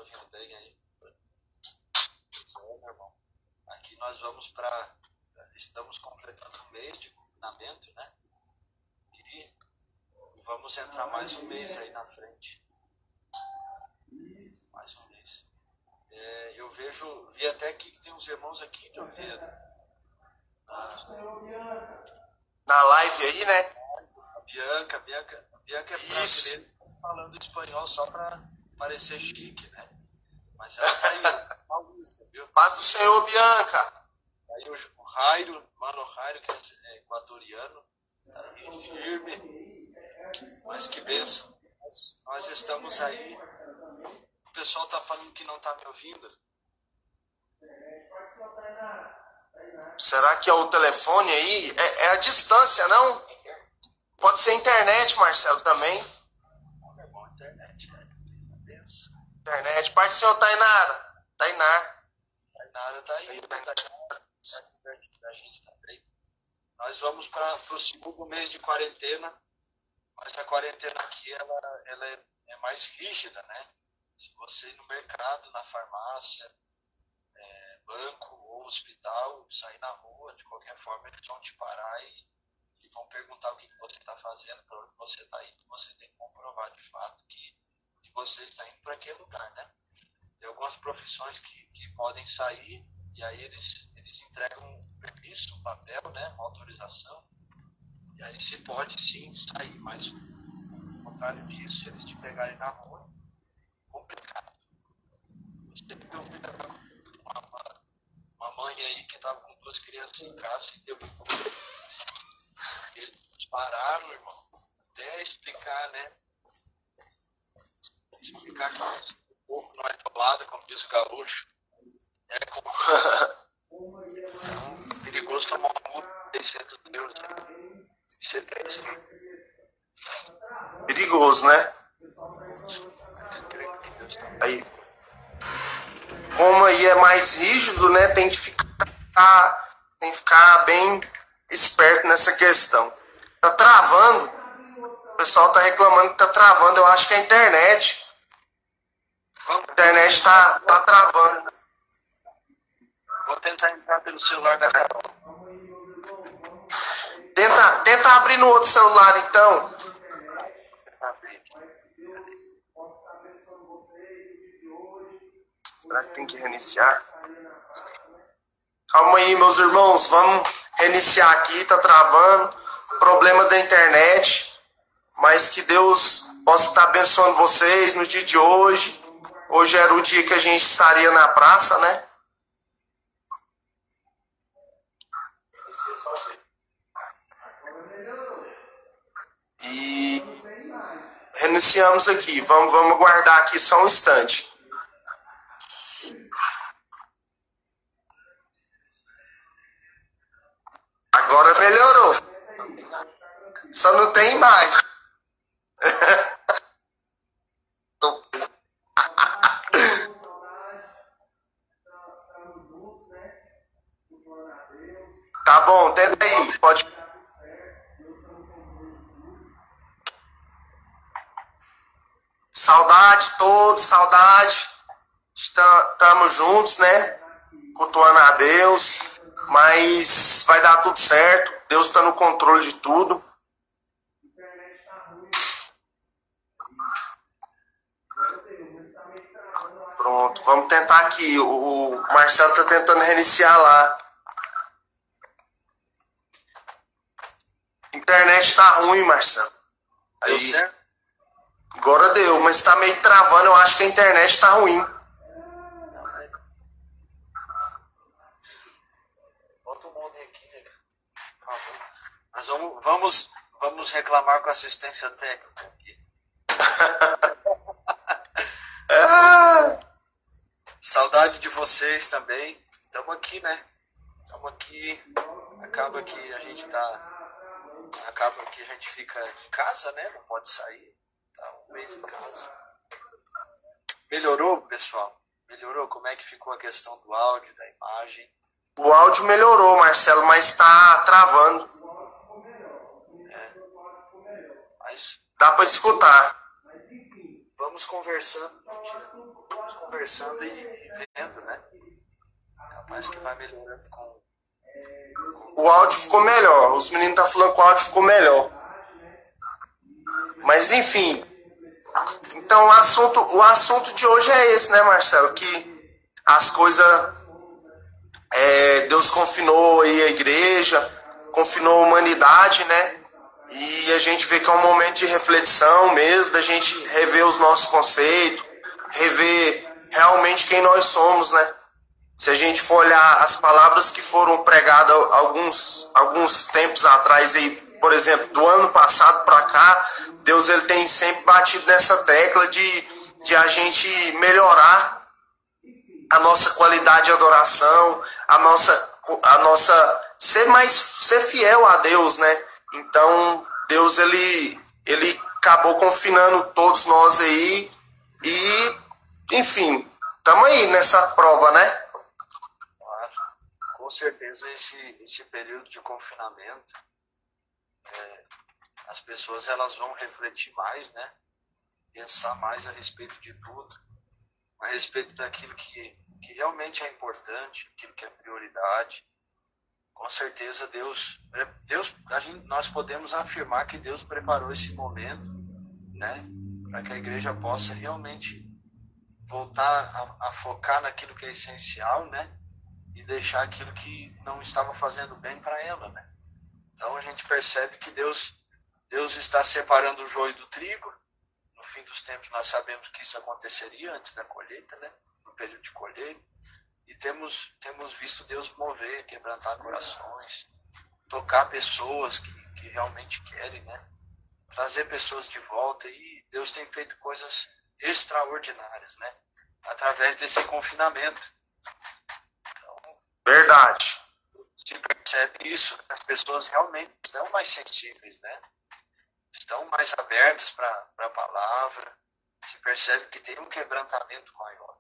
ouvindo bem aí? Pois é, meu irmão. Aqui nós vamos para. Estamos completando um mês de confinamento, né? E vamos entrar mais um mês aí na frente. Mais um mês. Eu vi até aqui que tem uns irmãos aqui de Oviedo. Na live aí, né? A Bianca é brasileira falando espanhol só para parecer chique, né? Mas ela tá aí, paulista, viu? Paz do Senhor, Bianca. Aí o Jairo, Mano Jairo, que é equatoriano, tá aí firme. Mas que bênção. Nós estamos aí. O pessoal tá falando que não tá me ouvindo. Será que é o telefone aí? É a distância, não? Pode ser a internet, Marcelo, também. É bom, internet, né? Benção. Internet. Pai do Senhor, Tainara. Tainara tá aí. A gente também. Nós vamos para o segundo mês de quarentena. Mas a quarentena aqui, ela é mais rígida, né? Se você ir no mercado, na farmácia, banco ou hospital, sair na rua, de qualquer forma, eles vão te parar e vão perguntar o que você está fazendo, para onde você está indo. Você tem que comprovar de fato que você está indo para aquele lugar, né? Tem algumas profissões que podem sair e aí eles entregam um permisso, um papel, né? Uma autorização. E aí você pode sim sair, mas ao contrário disso, se eles te pegarem na rua, complicado. Você viu uma mãe aí que estava com 2 crianças em casa e deu que comer. Eles pararam, irmão, até explicar, né? Explicar que o porco não é atolado, como diz o gaúcho. É perigoso tomar um multa de 600 euros. Isso é triste. Perigoso, né? Aí, como aí é mais rígido, né? Tem que ficar bem esperto nessa questão. Tá travando. O pessoal tá reclamando que tá travando. Eu acho que é a internet. A internet tá travando. Vou tentar entrar pelo celular da Carol. Tenta abrir no outro celular, então. Será que tem que reiniciar? Calma aí, meus irmãos. Vamos reiniciar aqui. Tá travando. Problema da internet. Mas que Deus possa estar abençoando vocês no dia de hoje. Hoje era o dia que a gente estaria na praça, né? E reiniciamos aqui. Vamos aguardar aqui só um instante. Agora melhorou. Só não tem imagem. Tá bom, tenta aí. Pode. Saudade todos, saudade. Estamos juntos, né? Cultuando a Deus. Mas vai dar tudo certo. Deus está no controle de tudo. Pronto, vamos tentar aqui. O Marcelo está tentando reiniciar lá. Internet tá ruim, Marcelo. Deu certo? Agora deu, mas tá meio travando. Eu acho que a internet tá ruim. Bota o modem aqui, né? Por favor. Mas vamos reclamar com a assistência técnica aqui. Saudade de vocês também. Estamos aqui, né? Estamos aqui. Acaba que a gente fica em casa, né? Não pode sair. Tá um mês em casa. Melhorou, pessoal? Melhorou? Como é que ficou a questão do áudio, da imagem? O áudio melhorou, Marcelo, mas tá travando. Mas dá para escutar. Vamos conversando. estamos conversando e vendo, né? Capaz que vai melhorando com... O áudio ficou melhor. Os meninos estão falando que o áudio ficou melhor. Mas enfim. Então o assunto de hoje é esse, né, Marcelo? Que as coisas... Deus confinou aí a igreja, confinou a humanidade, né? E a gente vê que é um momento de reflexão mesmo, da gente rever os nossos conceitos, rever realmente quem nós somos, né? Se a gente for olhar as palavras que foram pregadas alguns tempos atrás, aí, por exemplo, do ano passado para cá, Deus ele tem sempre batido nessa tecla de a gente melhorar a nossa qualidade de adoração, a nossa ser fiel a Deus, né? Então, Deus ele acabou confinando todos nós aí e, enfim, estamos aí nessa prova, né? Com certeza esse período de confinamento, as pessoas elas vão refletir mais, né? Pensar mais a respeito de tudo, a respeito daquilo que realmente é importante, aquilo que é prioridade. Com certeza nós podemos afirmar que Deus preparou esse momento, né, para que a igreja possa realmente voltar a focar naquilo que é essencial, né, e deixar aquilo que não estava fazendo bem para ela, né. Então a gente percebe que Deus está separando o joio do trigo. No fim dos tempos nós sabemos que isso aconteceria antes da colheita, né, no período de colheita. E temos visto Deus mover, quebrantar corações, tocar pessoas que realmente querem, né? Trazer pessoas de volta. E Deus tem feito coisas extraordinárias, né? Através desse confinamento. Então, verdade. Se percebe isso, as pessoas realmente estão mais sensíveis, né? Estão mais abertas para a palavra. Se percebe que tem um quebrantamento maior.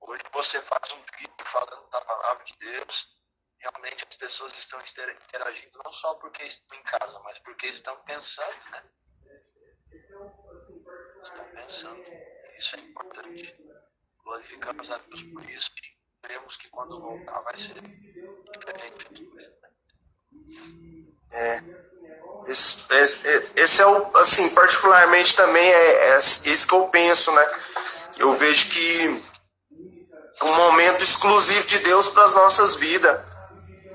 Hoje você faz um vídeo falando da palavra de Deus, realmente as pessoas estão interagindo não só porque estão em casa, mas porque estão pensando, né? Estão pensando. Isso é importante. Glorificamos a Deus por isso e cremos que quando voltar vai ser diferente de tudo, né? Esse é o, assim, particularmente também é isso que eu penso, né? Eu vejo que um momento exclusivo de Deus para as nossas vidas.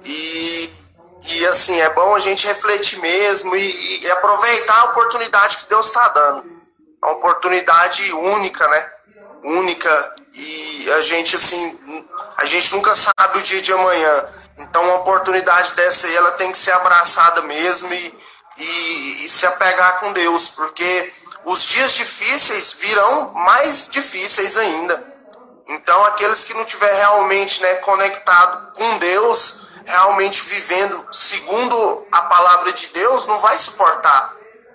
E assim, é bom a gente refletir mesmo e aproveitar a oportunidade que Deus está dando. É uma oportunidade única, né? Única. E a gente nunca sabe o dia de amanhã. Então uma oportunidade dessa aí, ela tem que ser abraçada mesmo e se apegar com Deus. Porque os dias difíceis virão mais difíceis ainda. Então, aqueles que não tiver realmente, né, conectado com Deus, realmente vivendo segundo a palavra de Deus, não vai suportar.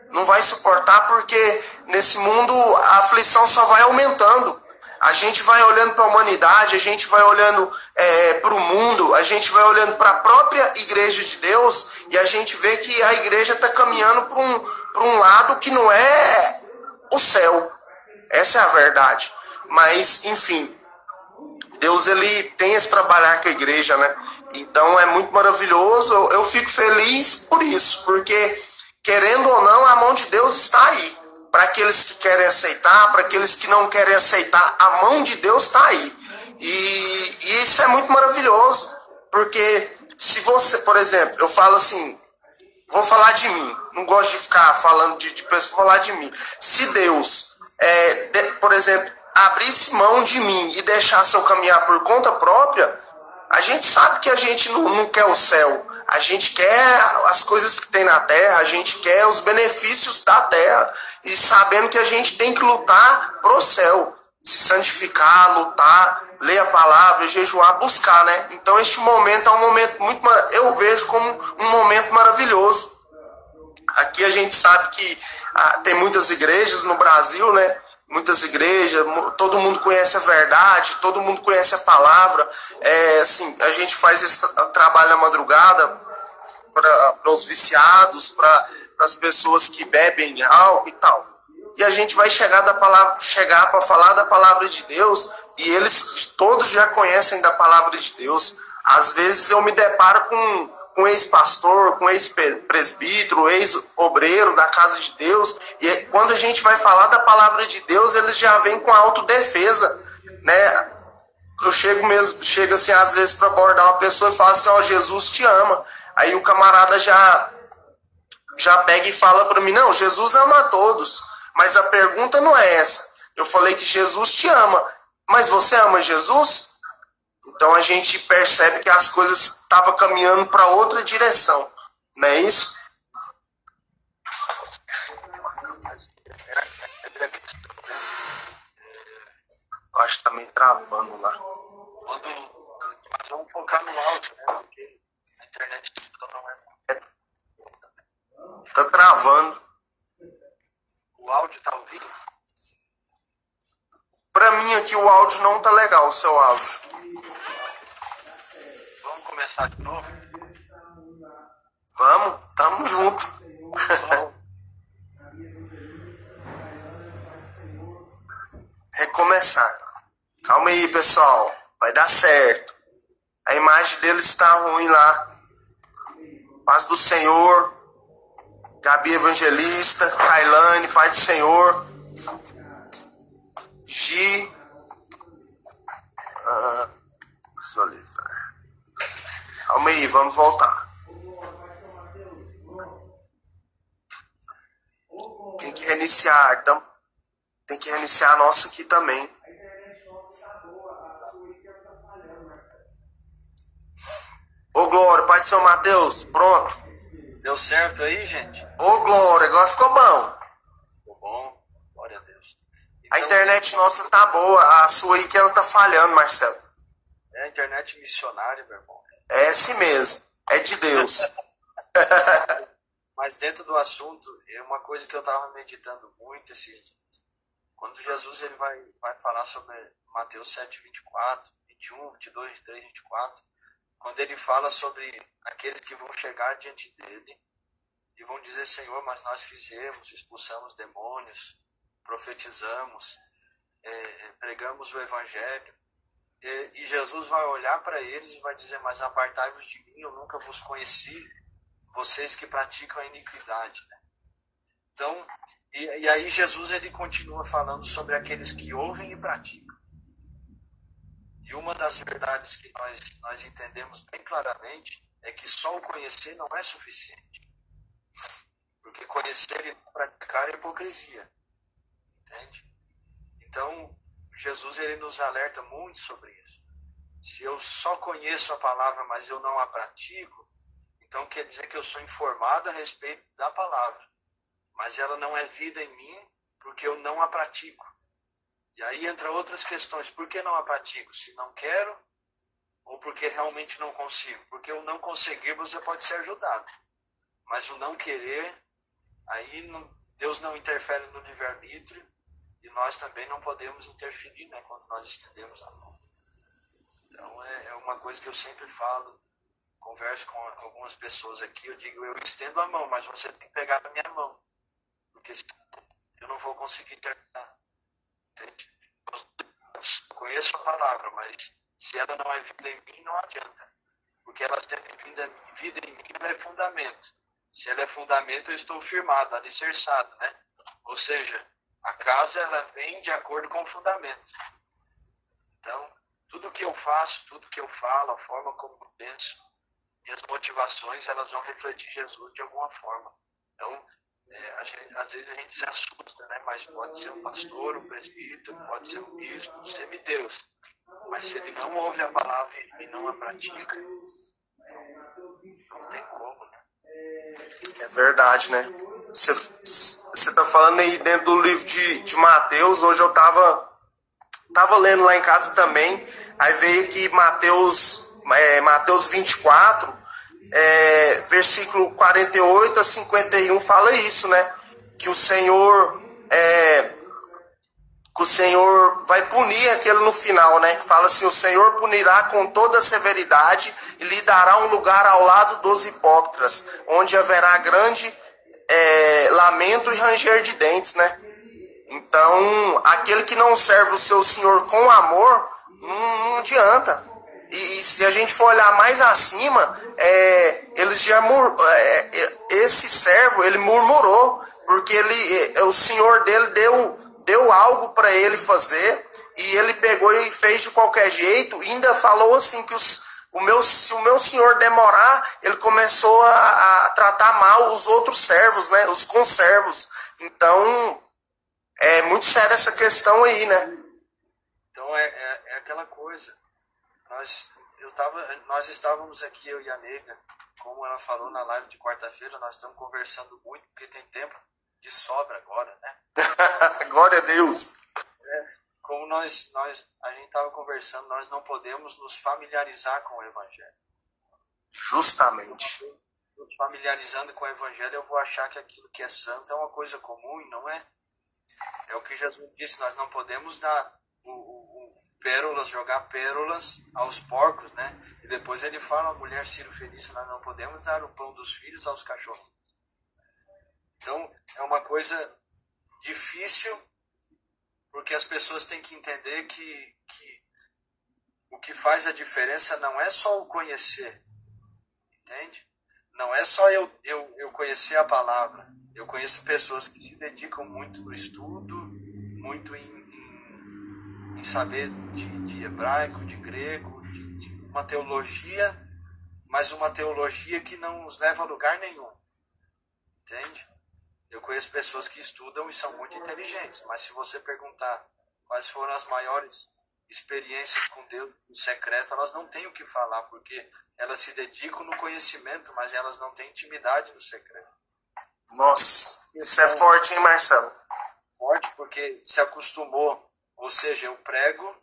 Não vai suportar porque nesse mundo a aflição só vai aumentando. A gente vai olhando para a humanidade, a gente vai olhando para o mundo, a gente vai olhando para a própria igreja de Deus e a gente vê que a igreja está caminhando para um lado que não é o céu. Essa é a verdade. Mas, enfim, Deus ele tem esse trabalhar com a igreja, né? Então é muito maravilhoso. Eu fico feliz por isso, porque querendo ou não, a mão de Deus está aí. Para aqueles que querem aceitar, para aqueles que não querem aceitar, a mão de Deus está aí. E isso é muito maravilhoso, porque se você, por exemplo, eu falo assim, vou falar de mim, não gosto de ficar falando de pessoas, vou falar de mim. Se Deus, por exemplo, abrisse mão de mim e deixasse eu caminhar por conta própria, a gente sabe que a gente não quer o céu. A gente quer as coisas que tem na terra, a gente quer os benefícios da terra. E sabendo que a gente tem que lutar pro céu. Se santificar, lutar, ler a palavra, jejuar, buscar, né? Então este momento é um momento muito... Eu vejo como um momento maravilhoso. Aqui a gente sabe que tem muitas igrejas no Brasil, né? Muitas igrejas, todo mundo conhece a verdade, todo mundo conhece a palavra. Assim, a gente faz esse trabalho na madrugada para os viciados, para as pessoas que bebem álcool e tal. e a gente vai chegar para falar da palavra de Deus, e eles todos já conhecem da palavra de Deus. Às vezes eu me deparo com ex-pastor, com ex-presbítero, ex-obreiro da casa de Deus, e quando a gente vai falar da palavra de Deus, eles já vêm com autodefesa, né? Eu chego assim, às vezes, para abordar uma pessoa e falo assim, ó, Jesus te ama. Aí o camarada já pega e fala para mim, não, Jesus ama a todos, mas a pergunta não é essa. Eu falei que Jesus te ama, mas você ama Jesus? Então a gente percebe que as coisas estavam caminhando para outra direção, não é isso? Eu acho que tá meio travando lá. Mas vamos focar no áudio, né? Porque a internet não é. Tá travando. O áudio tá ouvindo? Pra mim aqui o áudio não tá legal, o seu áudio. Vamos começar de novo? Vamos, tamo junto. Recomeçar. Calma aí, pessoal. Vai dar certo. A imagem deles está ruim lá. Paz do Senhor. Gabi Evangelista. Kailane, Paz do Senhor. Gi. Visualizar. Calma aí, vamos voltar. Tem que reiniciar. Então, tem que reiniciar a nossa aqui também. Ô Glória, Pai de São Mateus, pronto. Deu certo aí, gente? Ô Glória, agora ficou bom. Ficou bom, glória a Deus. Então, a internet nossa tá boa, a sua aí que ela tá falhando, Marcelo. É a internet missionária, meu irmão. É assim mesmo, é de Deus. Mas dentro do assunto, é uma coisa que eu estava meditando muito esses dias. Quando Jesus ele vai falar sobre Mateus 7, 24, 21, 22, 23, 24, quando ele fala sobre aqueles que vão chegar diante dele e vão dizer, Senhor, mas nós fizemos, expulsamos demônios, profetizamos, pregamos o evangelho, e Jesus vai olhar para eles e vai dizer, mas apartai-vos de mim, eu nunca vos conheci, vocês que praticam a iniquidade. Né? Então, e aí Jesus ele continua falando sobre aqueles que ouvem e praticam. E uma das verdades que nós entendemos bem claramente é que só o conhecer não é suficiente. Porque conhecer e não praticar é hipocrisia. Entende? Então, Jesus ele nos alerta muito sobre isso. Se eu só conheço a palavra, mas eu não a pratico, então quer dizer que eu sou informado a respeito da palavra. Mas ela não é vida em mim porque eu não a pratico. E aí entra outras questões. Por que não a pratico? Se não quero ou porque realmente não consigo? Porque o não conseguir você pode ser ajudado. Mas o não querer, aí Deus não interfere no livre-arbítrio e nós também não podemos interferir, né, quando nós estendemos a mão. Então é uma coisa que eu sempre falo, converso com algumas pessoas aqui, eu digo, eu estendo a mão, mas você tem que pegar na minha mão. Porque eu não vou conseguir terminar. Entende? Eu conheço a palavra, mas se ela não é vida em mim, não adianta. Porque ela tendo vida em mim, ela é fundamento. Se ela é fundamento, eu estou firmado, alicerçado, né? Ou seja, a casa ela vem de acordo com o fundamento. Então, tudo que eu faço, tudo que eu falo, a forma como eu penso, minhas motivações, elas vão refletir Jesus de alguma forma. Então, às vezes a gente se assusta, né? Mas pode ser um pastor, um presbítero, pode ser um bispo, um semideus. Mas se ele não ouve a palavra e não a pratica, não tem como, né? É verdade, né? Você está falando aí dentro do livro de Mateus. Hoje eu tava lendo lá em casa também. Aí veio aqui Mateus 24, versículo 48 a 51 fala isso, né? Que o Senhor vai punir aquele no final, né? Fala assim, o Senhor punirá com toda severidade e lhe dará um lugar ao lado dos hipócritas, onde haverá grande lamento e ranger de dentes, né? Então, aquele que não serve o seu senhor com amor, não adianta. E se a gente for olhar mais acima, eles já esse servo, ele murmurou, porque o senhor dele deu algo para ele fazer, e ele pegou e fez de qualquer jeito, e ainda falou assim que se o meu senhor demorar, ele começou a tratar mal os outros servos, né, os conservos. Então, é muito séria essa questão aí, né? Então é aquela coisa. Nós estávamos aqui, eu e a Nega, como ela falou na live de quarta-feira, nós estamos conversando muito, porque tem tempo de sobra agora, né? Glória a Deus. Como a gente estava conversando, nós não podemos nos familiarizar com o Evangelho. Justamente. Nos familiarizando com o Evangelho, eu vou achar que aquilo que é santo é uma coisa comum e não é. É o que Jesus disse, nós não podemos dar jogar pérolas aos porcos, né? E depois ele fala, a mulher cirofenícia, nós não podemos dar o pão dos filhos aos cachorros. Então, é uma coisa difícil, porque as pessoas têm que entender que o que faz a diferença não é só o conhecer, entende? Não é só eu conhecer a palavra. Eu conheço pessoas que se dedicam muito no estudo, muito em saber de hebraico, de grego, de uma teologia, mas uma teologia que não nos leva a lugar nenhum, entende? Eu conheço pessoas que estudam e são muito inteligentes, mas se você perguntar quais foram as maiores experiências com Deus no secreto, elas não têm o que falar, porque elas se dedicam no conhecimento, mas elas não têm intimidade no secreto. Nossa, isso é forte, hein, Marcelo? Forte porque se acostumou, ou seja, eu prego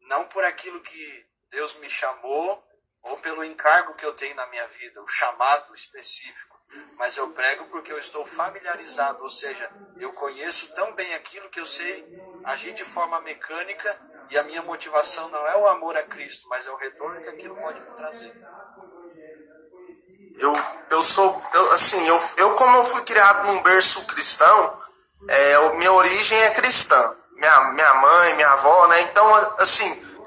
não por aquilo que Deus me chamou, ou pelo encargo que eu tenho na minha vida, o chamado específico, mas eu prego porque eu estou familiarizado, ou seja, eu conheço tão bem aquilo que eu sei agir de forma mecânica, e a minha motivação não é o amor a Cristo, mas é o retorno que aquilo pode me trazer. Como eu fui criado num berço cristão, minha origem é cristã. Minha mãe, minha avó, né? Então, assim,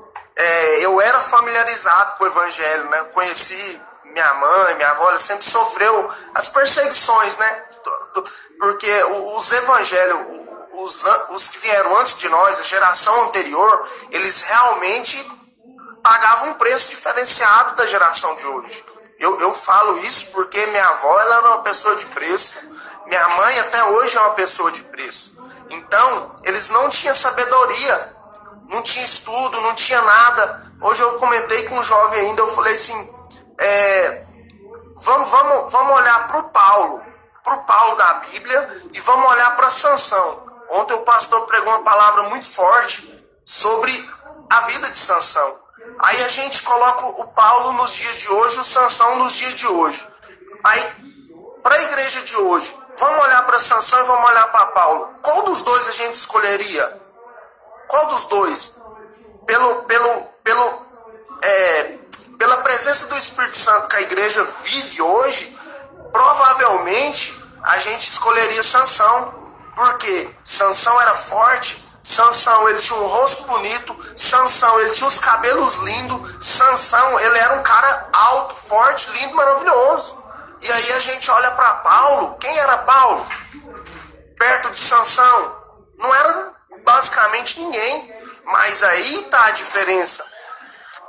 eu era familiarizado com o evangelho, né? Conheci minha mãe, minha avó, ela sempre sofreu as perseguições, né? Porque os evangelhos, os que vieram antes de nós, a geração anterior, eles realmente pagavam um preço diferenciado da geração de hoje. Eu falo isso porque minha avó, ela era uma pessoa de preço, minha mãe até hoje é uma pessoa de preço. Então, eles não tinham sabedoria, não tinha estudo, não tinha nada. Hoje eu comentei com um jovem ainda, eu falei assim, vamos olhar para o Paulo da Bíblia, e vamos olhar para Sansão. Ontem o pastor pregou uma palavra muito forte sobre a vida de Sansão. Aí a gente coloca o Paulo nos dias de hoje, o Sansão nos dias de hoje. Aí, para a igreja de hoje, vamos olhar para Sansão e vamos olhar para Paulo. Qual dos dois a gente escolheria? Qual dos dois? Pela presença do Espírito Santo que a igreja vive hoje, provavelmente a gente escolheria Sansão. Porque Sansão era forte, Sansão ele tinha um rosto bonito, Sansão ele tinha os cabelos lindos, Sansão ele era um cara alto, forte, lindo, maravilhoso. E aí a gente olha para Paulo. Quem era Paulo? Perto de Sansão? Não era basicamente ninguém. Mas aí está a diferença.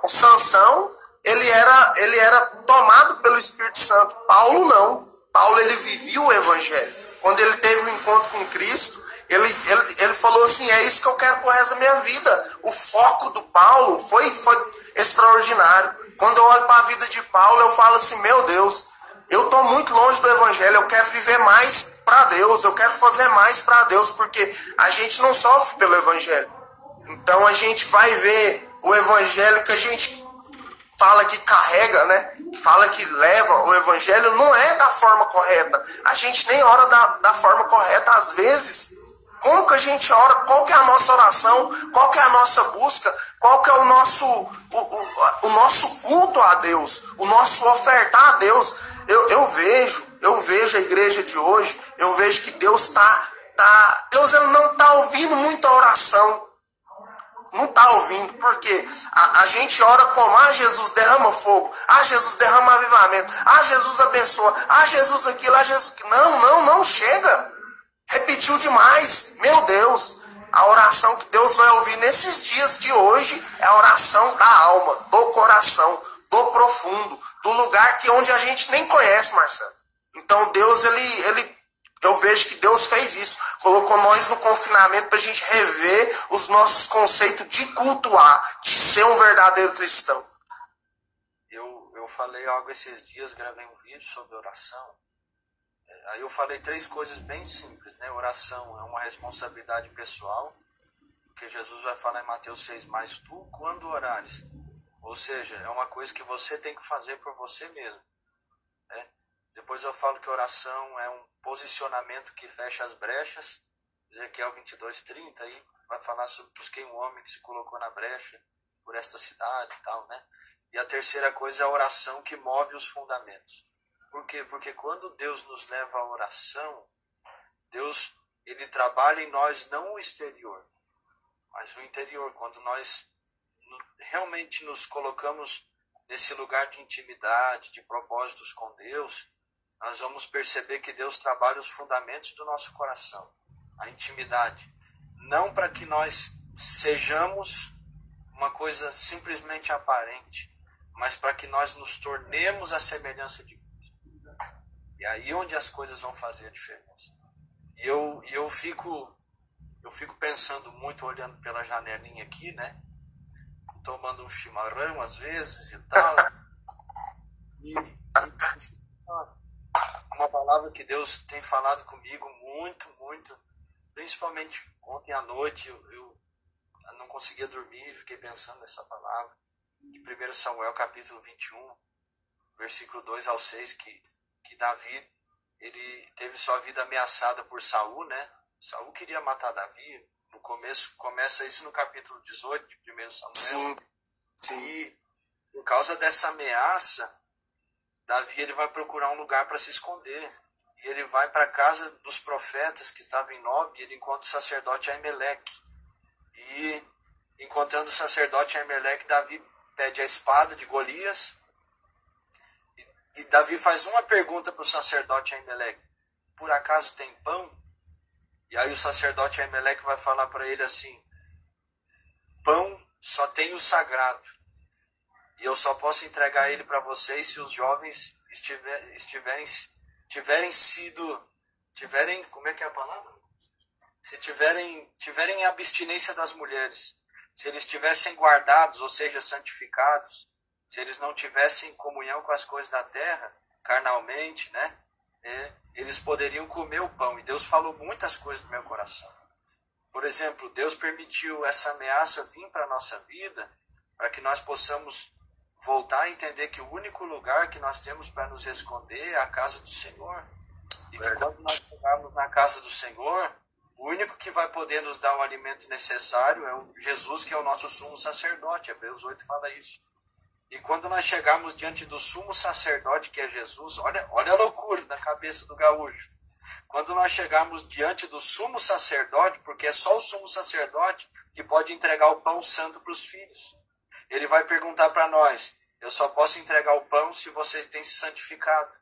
O Sansão, ele era tomado pelo Espírito Santo. Paulo não. Paulo ele vivia o evangelho. Quando ele teve um encontro com Cristo, ele falou assim, é isso que eu quero pro resto da minha vida. O foco do Paulo foi extraordinário. Quando eu olho para a vida de Paulo, eu falo assim, meu Deus, eu estou muito longe do evangelho, eu quero viver mais para Deus, eu quero fazer mais para Deus, porque a gente não sofre pelo evangelho. Então a gente vai ver o evangelho que a gente fala que carrega, né? Fala que leva o evangelho, não é da forma correta. A gente nem ora da forma correta às vezes. Como que a gente ora? Qual que é a nossa oração? Qual que é a nossa busca? Qual que é o nosso culto a Deus? O nosso ofertar a Deus? Eu vejo a igreja de hoje, eu vejo que Deus está Deus ele não está ouvindo muita oração. Não está ouvindo, porque a gente ora como, Jesus derrama fogo, Jesus derrama avivamento, Jesus abençoa, Jesus aquilo, Jesus aquilo. Não chega. Repetiu demais, meu Deus. A oração que Deus vai ouvir nesses dias de hoje é a oração da alma, do coração, do profundo, do lugar que onde a gente nem conhece, Marcelo. Então Deus, eu vejo que Deus fez isso, colocou nós no confinamento para a gente rever os nossos conceitos de cultuar, de ser um verdadeiro cristão. Eu falei algo esses dias, gravei um vídeo sobre oração. Aí eu falei 3 coisas bem simples, né? Oração é uma responsabilidade pessoal, porque Jesus vai falar em Mateus 6, mas tu, quando orares? Ou seja, é uma coisa que você tem que fazer por você mesmo, né? Depois eu falo que oração é um posicionamento que fecha as brechas. Ezequiel 22:30 aí vai falar sobre busquei um homem que se colocou na brecha por esta cidade e tal, né? E a terceira coisa é a oração que move os fundamentos. Por quê? Porque quando Deus nos leva à oração, Deus, ele trabalha em nós não o exterior, mas o interior. Quando nós realmente nos colocamos nesse lugar de intimidade, de propósitos com Deus, nós vamos perceber que Deus trabalha os fundamentos do nosso coração, a intimidade. Não para que nós sejamos uma coisa simplesmente aparente, mas para que nós nos tornemos a semelhança de Cristo. E aí onde as coisas vão fazer a diferença. E eu fico pensando muito, olhando pela janelinha aqui, né? Tomando um chimarrão às vezes e tal. E uma palavra que Deus tem falado comigo muito, principalmente ontem à noite, eu não conseguia dormir, fiquei pensando nessa palavra. Em 1 Samuel capítulo 21, versículo 2 ao 6, que Davi, ele teve sua vida ameaçada por Saul, né? Saul queria matar Davi. No começo, começa isso no capítulo 18 de 1 Samuel. Sim. E por causa dessa ameaça, Davi ele vai procurar um lugar para se esconder. E ele vai para a casa dos profetas que estavam em Nob, e ele encontra o sacerdote Aimeleque. E encontrando o sacerdote Aimeleque, Davi pede a espada de Golias. E Davi faz uma pergunta para o sacerdote Aimeleque: por acaso tem pão? E aí o sacerdote Aimeleque vai falar para ele assim: pão só tem o sagrado. E eu só posso entregar ele para vocês se os jovens tiverem, como é que é a palavra? Se tiverem abstinência das mulheres. Se eles tivessem guardados, ou seja, santificados, se eles não tivessem comunhão com as coisas da terra, carnalmente, né? Eles poderiam comer o pão. E Deus falou muitas coisas no meu coração. Por exemplo, Deus permitiu essa ameaça vir para a nossa vida, para que nós possamos voltar a entender que o único lugar que nós temos para nos esconder é a casa do Senhor. E que quando nós chegarmos na casa do Senhor, o único que vai poder nos dar o alimento necessário é o Jesus, que é o nosso sumo sacerdote. Hebreus 8 fala isso. E quando nós chegarmos diante do sumo sacerdote, que é Jesus, olha a loucura na cabeça do gaúcho. Quando nós chegarmos diante do sumo sacerdote, porque é só o sumo sacerdote que pode entregar o pão santo para os filhos. Ele vai perguntar para nós: eu só posso entregar o pão se vocês têm se santificado,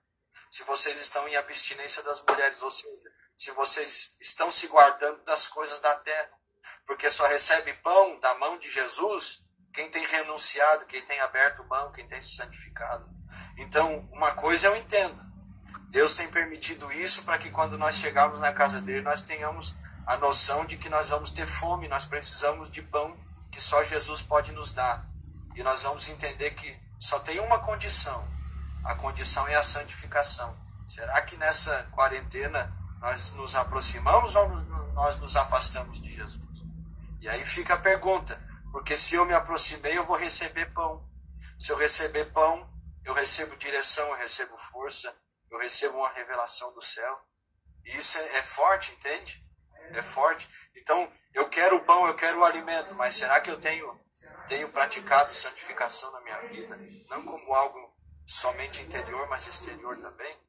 se vocês estão em abstinência das mulheres, ou seja, se vocês estão se guardando das coisas da terra. Porque só recebe pão da mão de Jesus quem tem renunciado, quem tem aberto mão, quem tem se santificado. Então, uma coisa eu entendo: Deus tem permitido isso para que quando nós chegarmos na casa dele, nós tenhamos a noção de que nós vamos ter fome, nós precisamos de pão que só Jesus pode nos dar. E nós vamos entender que só tem uma condição: a condição é a santificação. Será que nessa quarentena nós nos aproximamos ou nós nos afastamos de Jesus? E aí fica a pergunta, porque se eu me aproximei, eu vou receber pão. Se eu receber pão, eu recebo direção, eu recebo força, eu recebo uma revelação do céu. E isso é forte, entende? É forte. Então, eu quero o pão, eu quero o alimento, mas será que eu tenho praticado santificação na minha vida? Não como algo somente interior, mas exterior também?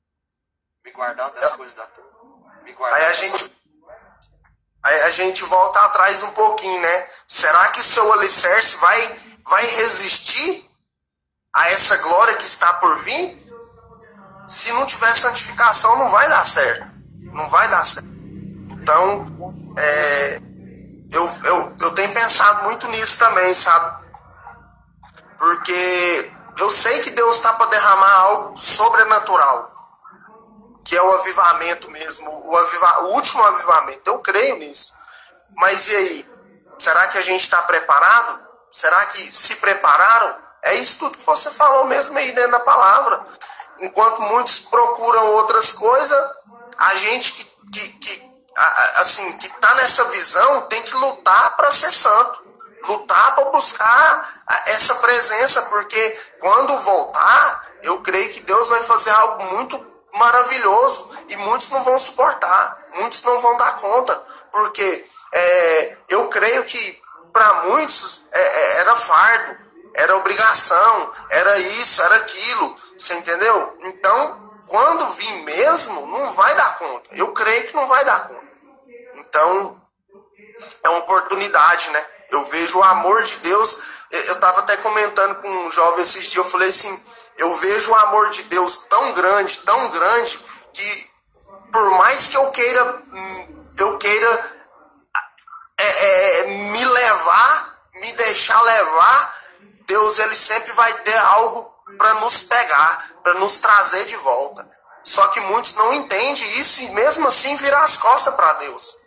Me guardar das coisas da terra. Me guardar Aí a das gente, coisas. Aí a gente volta atrás um pouquinho, né? Será que seu alicerce vai resistir a essa glória que está por vir? Se não tiver santificação, não vai dar certo. Não vai dar certo. Então, eu tenho pensado muito nisso também, sabe? Porque eu sei que Deus está para derramar algo sobrenatural, que é o avivamento mesmo, o último avivamento. Eu creio nisso. Mas e aí? Será que a gente está preparado? Será que se prepararam? É isso tudo que você falou mesmo aí dentro da palavra. Enquanto muitos procuram outras coisas, a gente que está nessa visão tem que lutar para ser santo. Lutar para buscar essa presença, porque quando voltar, eu creio que Deus vai fazer algo muito maravilhoso e muitos não vão suportar, muitos não vão dar conta, porque eu creio que para muitos era fardo, era obrigação, era isso, era aquilo, você entendeu? Então, quando vir mesmo, não vai dar conta. Eu creio que não vai dar conta. Então, é uma oportunidade, né? Eu vejo o amor de Deus. Eu estava até comentando com um jovem esses dias, eu falei assim, eu vejo o amor de Deus tão grande, que por mais que eu queira me levar, me deixar levar, Deus ele sempre vai ter algo para nos pegar, para nos trazer de volta. Só que muitos não entendem isso e mesmo assim viram as costas para Deus.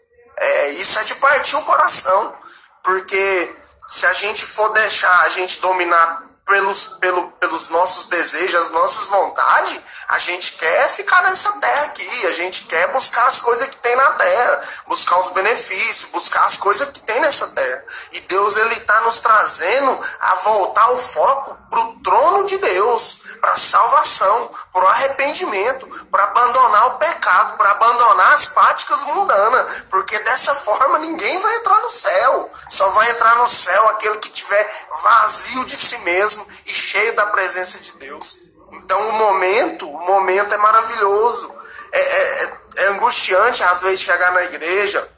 Isso é de partir o coração, porque se a gente for deixar a gente dominar pelos nossos desejos, as nossas vontades, a gente quer ficar nessa terra aqui, a gente quer buscar as coisas que tem na terra, buscar os benefícios, buscar as coisas que tem nessa terra. E Deus ele está nos trazendo a voltar o foco para o trono de Deus, para a salvação, para o arrependimento, para abandonar o pecado, para abandonar as práticas mundanas, porque dessa forma ninguém vai entrar no céu. Só vai entrar no céu aquele que tiver vazio de si mesmo e cheio da presença de Deus. Então o momento é maravilhoso. É angustiante às vezes chegar na igreja,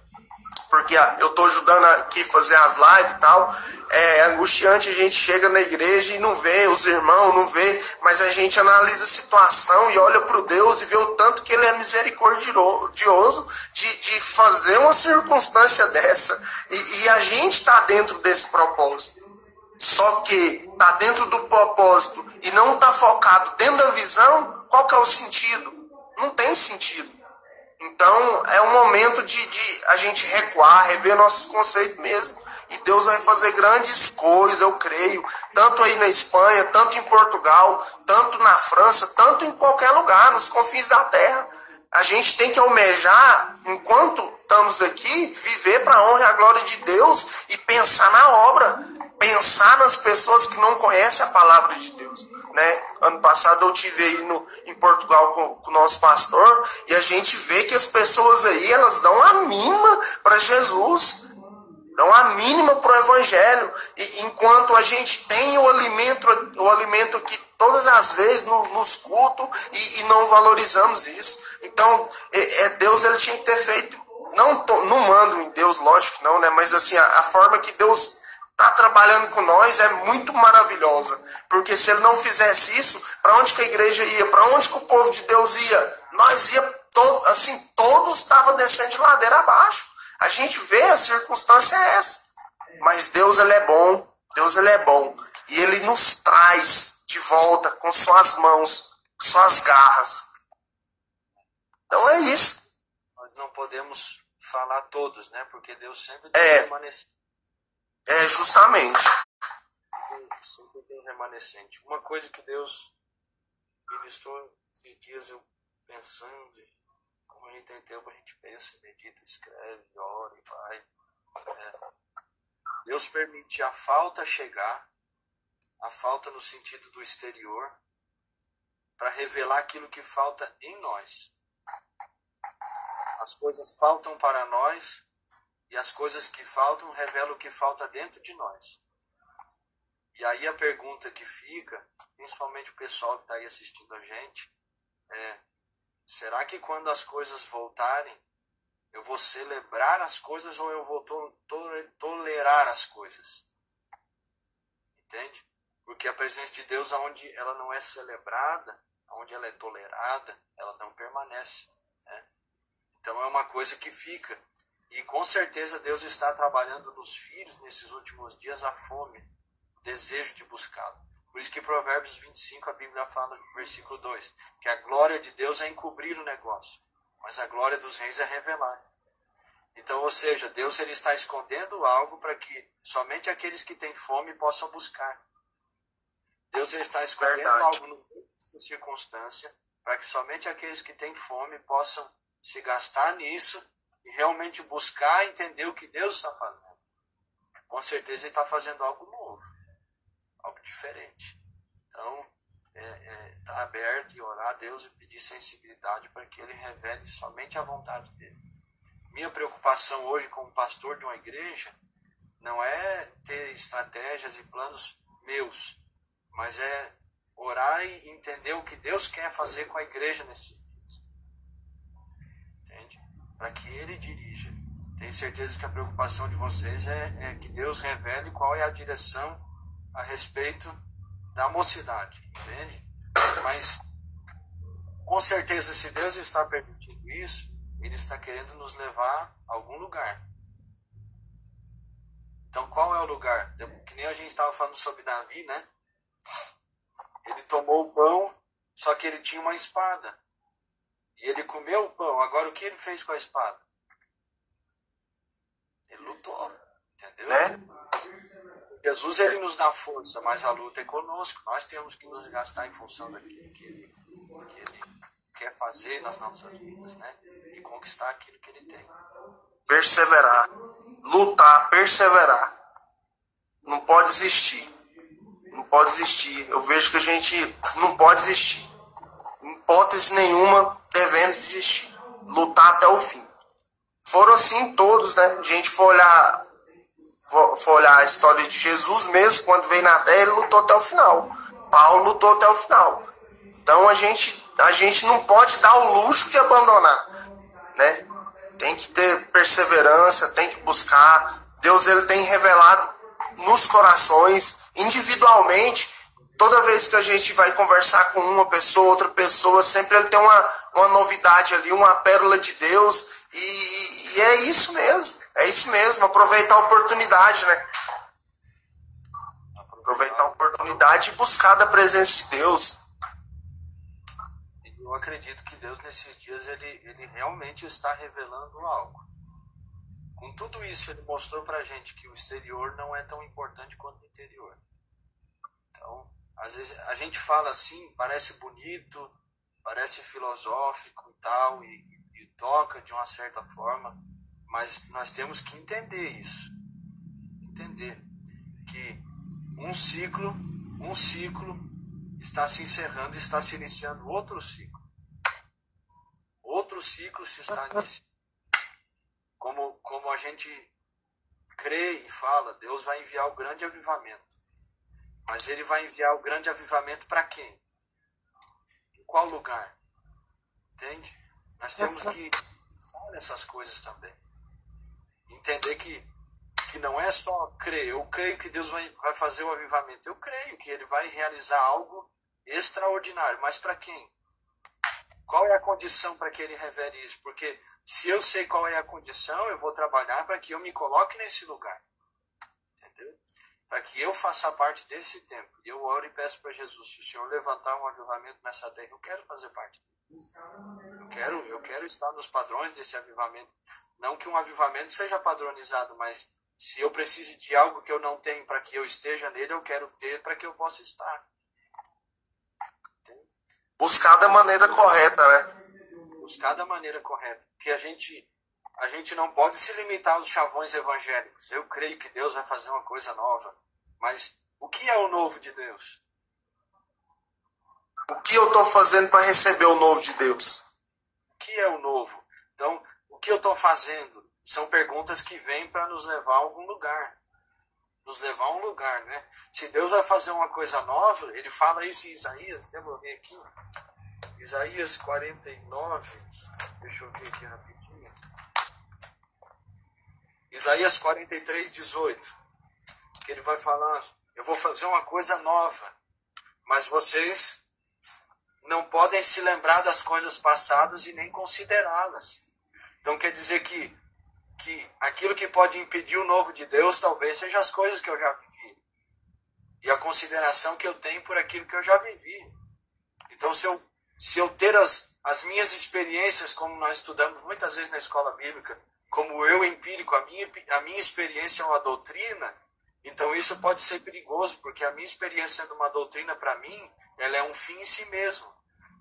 porque eu estou ajudando aqui a fazer as lives e tal. É angustiante, a gente chega na igreja e não vê os irmãos, não vê, mas a gente analisa a situação e olha para o Deus e vê o tanto que ele é misericordioso de fazer uma circunstância dessa. E a gente está dentro desse propósito. Só que está dentro do propósito e não está focado dentro da visão, qual que é o sentido? Não tem sentido. Então é um momento de a gente recuar, rever nossos conceitos mesmo. E Deus vai fazer grandes coisas, eu creio. Tanto aí na Espanha, tanto em Portugal, tanto na França, tanto em qualquer lugar, nos confins da terra. A gente tem que almejar, enquanto estamos aqui, viver para a honra e a glória de Deus e pensar na obra. Pensar nas pessoas que não conhecem a palavra de Deus, né? Ano passado eu estive aí em Portugal com o nosso pastor e a gente vê que as pessoas aí, elas dão a mínima para Jesus, dão a mínima para o Evangelho, e enquanto a gente tem o alimento aqui todas as vezes nos cultos e não valorizamos isso. Então, Deus ele tinha que ter feito, não mando em Deus, lógico que não, né? Mas assim, a forma que Deus está trabalhando com nós é muito maravilhosa, porque se ele não fizesse isso, para onde que a igreja ia, para onde que o povo de Deus ia? Nós ia todos estavam descendo de ladeira abaixo. A gente vê a circunstância é essa, mas Deus ele é bom, Deus ele é bom, e ele nos traz de volta com suas mãos, suas garras. Então é isso. Nós não podemos falar todos, né? Porque Deus sempre tem remanescente. Justamente. Sempre tem remanescente. Uma coisa que Deus ministrou esses dias, eu pensando, como a gente tem tempo, a gente pensa, medita, escreve, ora e vai. Deus permite a falta chegar, a falta no sentido do exterior, para revelar aquilo que falta em nós. As coisas faltam para nós, e as coisas que faltam revelam o que falta dentro de nós. E aí a pergunta que fica, principalmente o pessoal que está aí assistindo a gente, será que quando as coisas voltarem, Eu vou celebrar as coisas ou eu vou tolerar as coisas? Entende? Porque a presença de Deus, onde ela não é celebrada, onde ela é tolerada, ela não permanece. Né? Então é uma coisa que fica. E com certeza Deus está trabalhando nos filhos, nesses últimos dias, a fome, o desejo de buscá-lo. Por isso que Provérbios 25, a Bíblia fala, no versículo 2, que a glória de Deus é encobrir o negócio, mas a glória dos reis é revelar. Então, ou seja, Deus ele está escondendo algo para que somente aqueles que têm fome possam buscar. Deus ele está escondendo algo no meio dessa circunstância para que somente aqueles que têm fome possam se gastar nisso e realmente buscar entender o que Deus está fazendo. Com certeza ele está fazendo algo novo, algo diferente. Então, está aberto e orar a Deus e pedir sensibilidade para que ele revele somente a vontade dele. Minha preocupação hoje como pastor de uma igreja não é ter estratégias e planos meus, mas é orar e entender o que Deus quer fazer com a igreja nesses dias. Entende? Para que ele dirija. Tenho certeza que a preocupação de vocês é que Deus revele qual é a direção a respeito da mocidade. Entende? Mas, com certeza, se Deus está permitindo isso, ele está querendo nos levar a algum lugar. Então, qual é o lugar? Que nem a gente estava falando sobre Davi, né? Ele tomou o pão, só que ele tinha uma espada. E ele comeu o pão. Agora, o que ele fez com a espada? Ele lutou, entendeu? Jesus, ele nos dá força, mas a luta é conosco. Nós temos que nos gastar em função daquilo que ele quer fazer nas nossas vidas, né? E conquistar aquilo que ele tem. Perseverar. Lutar, perseverar. Não pode desistir. Não pode desistir. Eu vejo que a gente não pode desistir. Em hipótese nenhuma, devemos desistir. Lutar até o fim. Foram assim todos, né? A gente for olhar a história de Jesus mesmo, quando veio na terra, ele lutou até o final. Paulo lutou até o final. Então a gente não pode dar o luxo de abandonar, né? Tem que ter perseverança, tem que buscar. Deus ele tem revelado nos corações, individualmente. Toda vez que a gente vai conversar com uma pessoa, outra pessoa, sempre ele tem uma novidade ali, uma pérola de Deus. E é isso mesmo, aproveitar a oportunidade, né? Aproveitar a oportunidade e buscar da presença de Deus. Eu acredito que Deus nesses dias ele realmente está revelando algo. Com tudo isso ele mostrou pra gente que o exterior não é tão importante quanto o interior. Então, às vezes a gente fala assim, parece bonito, parece filosófico e tal, e toca de uma certa forma, mas nós temos que entender isso. Entender que um ciclo está se encerrando e está se iniciando outro ciclo. Outro ciclo se está iniciando. Como a gente crê e fala, Deus vai enviar o grande avivamento. Mas ele vai enviar o grande avivamento para quem? Em qual lugar? Entende? Nós temos que pensar nessas coisas também. Entender que não é só crer. Eu creio que Deus vai fazer o avivamento. Eu creio que ele vai realizar algo extraordinário. Mas para quem? Qual é a condição para que ele revele isso? Porque se eu sei qual é a condição, eu vou trabalhar para que eu me coloque nesse lugar. Entendeu? Para que eu faça parte desse tempo. E eu oro e peço para Jesus, se o Senhor levantar um avivamento nessa terra, eu quero fazer parte dele. Eu quero estar nos padrões desse avivamento. Não que um avivamento seja padronizado, mas se eu preciso de algo que eu não tenho para que eu esteja nele, eu quero ter para que eu possa estar. Entende? Buscar da maneira correta, né? Buscar da maneira correta. Porque a gente não pode se limitar aos chavões evangélicos. Eu creio que Deus vai fazer uma coisa nova. Mas o que é o novo de Deus? O que eu estou fazendo para receber o novo de Deus? O que é o novo? Então, o que eu estou fazendo? São perguntas que vêm para nos levar a algum lugar. Nos levar a um lugar, né? Se Deus vai fazer uma coisa nova, ele fala isso em Isaías, deixa eu ver aqui. Isaías 49, deixa eu ver aqui rapidinho. Isaías 43, 18. Que ele vai falar, eu vou fazer uma coisa nova, mas vocês não podem se lembrar das coisas passadas e nem considerá-las. Então quer dizer que aquilo que pode impedir o novo de Deus talvez seja as coisas que eu já vivi. E a consideração que eu tenho por aquilo que eu já vivi. Então se eu ter as minhas experiências, como nós estudamos muitas vezes na escola bíblica, como eu empírico, a minha experiência é uma doutrina, então isso pode ser perigoso, porque a minha experiência sendo uma doutrina para mim, ela é um fim em si mesmo.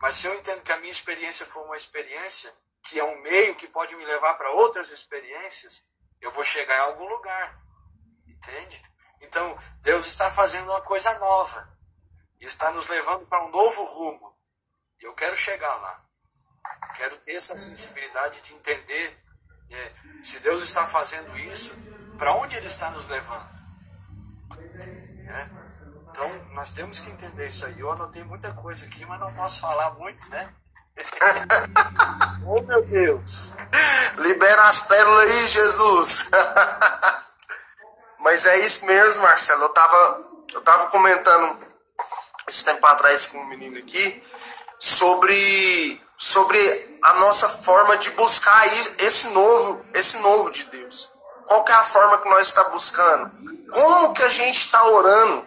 Mas se eu entendo que a minha experiência for uma experiência, que é um meio que pode me levar para outras experiências, eu vou chegar em algum lugar. Entende? Então, Deus está fazendo uma coisa nova. E está nos levando para um novo rumo. E eu quero chegar lá. Quero ter essa sensibilidade de entender se Deus está fazendo isso, para onde Ele está nos levando. Então, nós temos que entender isso aí. Eu anotei muita coisa aqui, mas não posso falar muito, né? Oh, meu Deus! Libera as pérolas aí, Jesus! Mas é isso mesmo, Marcelo. Eu tava comentando esse tempo atrás com um menino aqui sobre a nossa forma de buscar esse novo de Deus. Qual que é a forma que nós estamos buscando? Como que a gente está orando?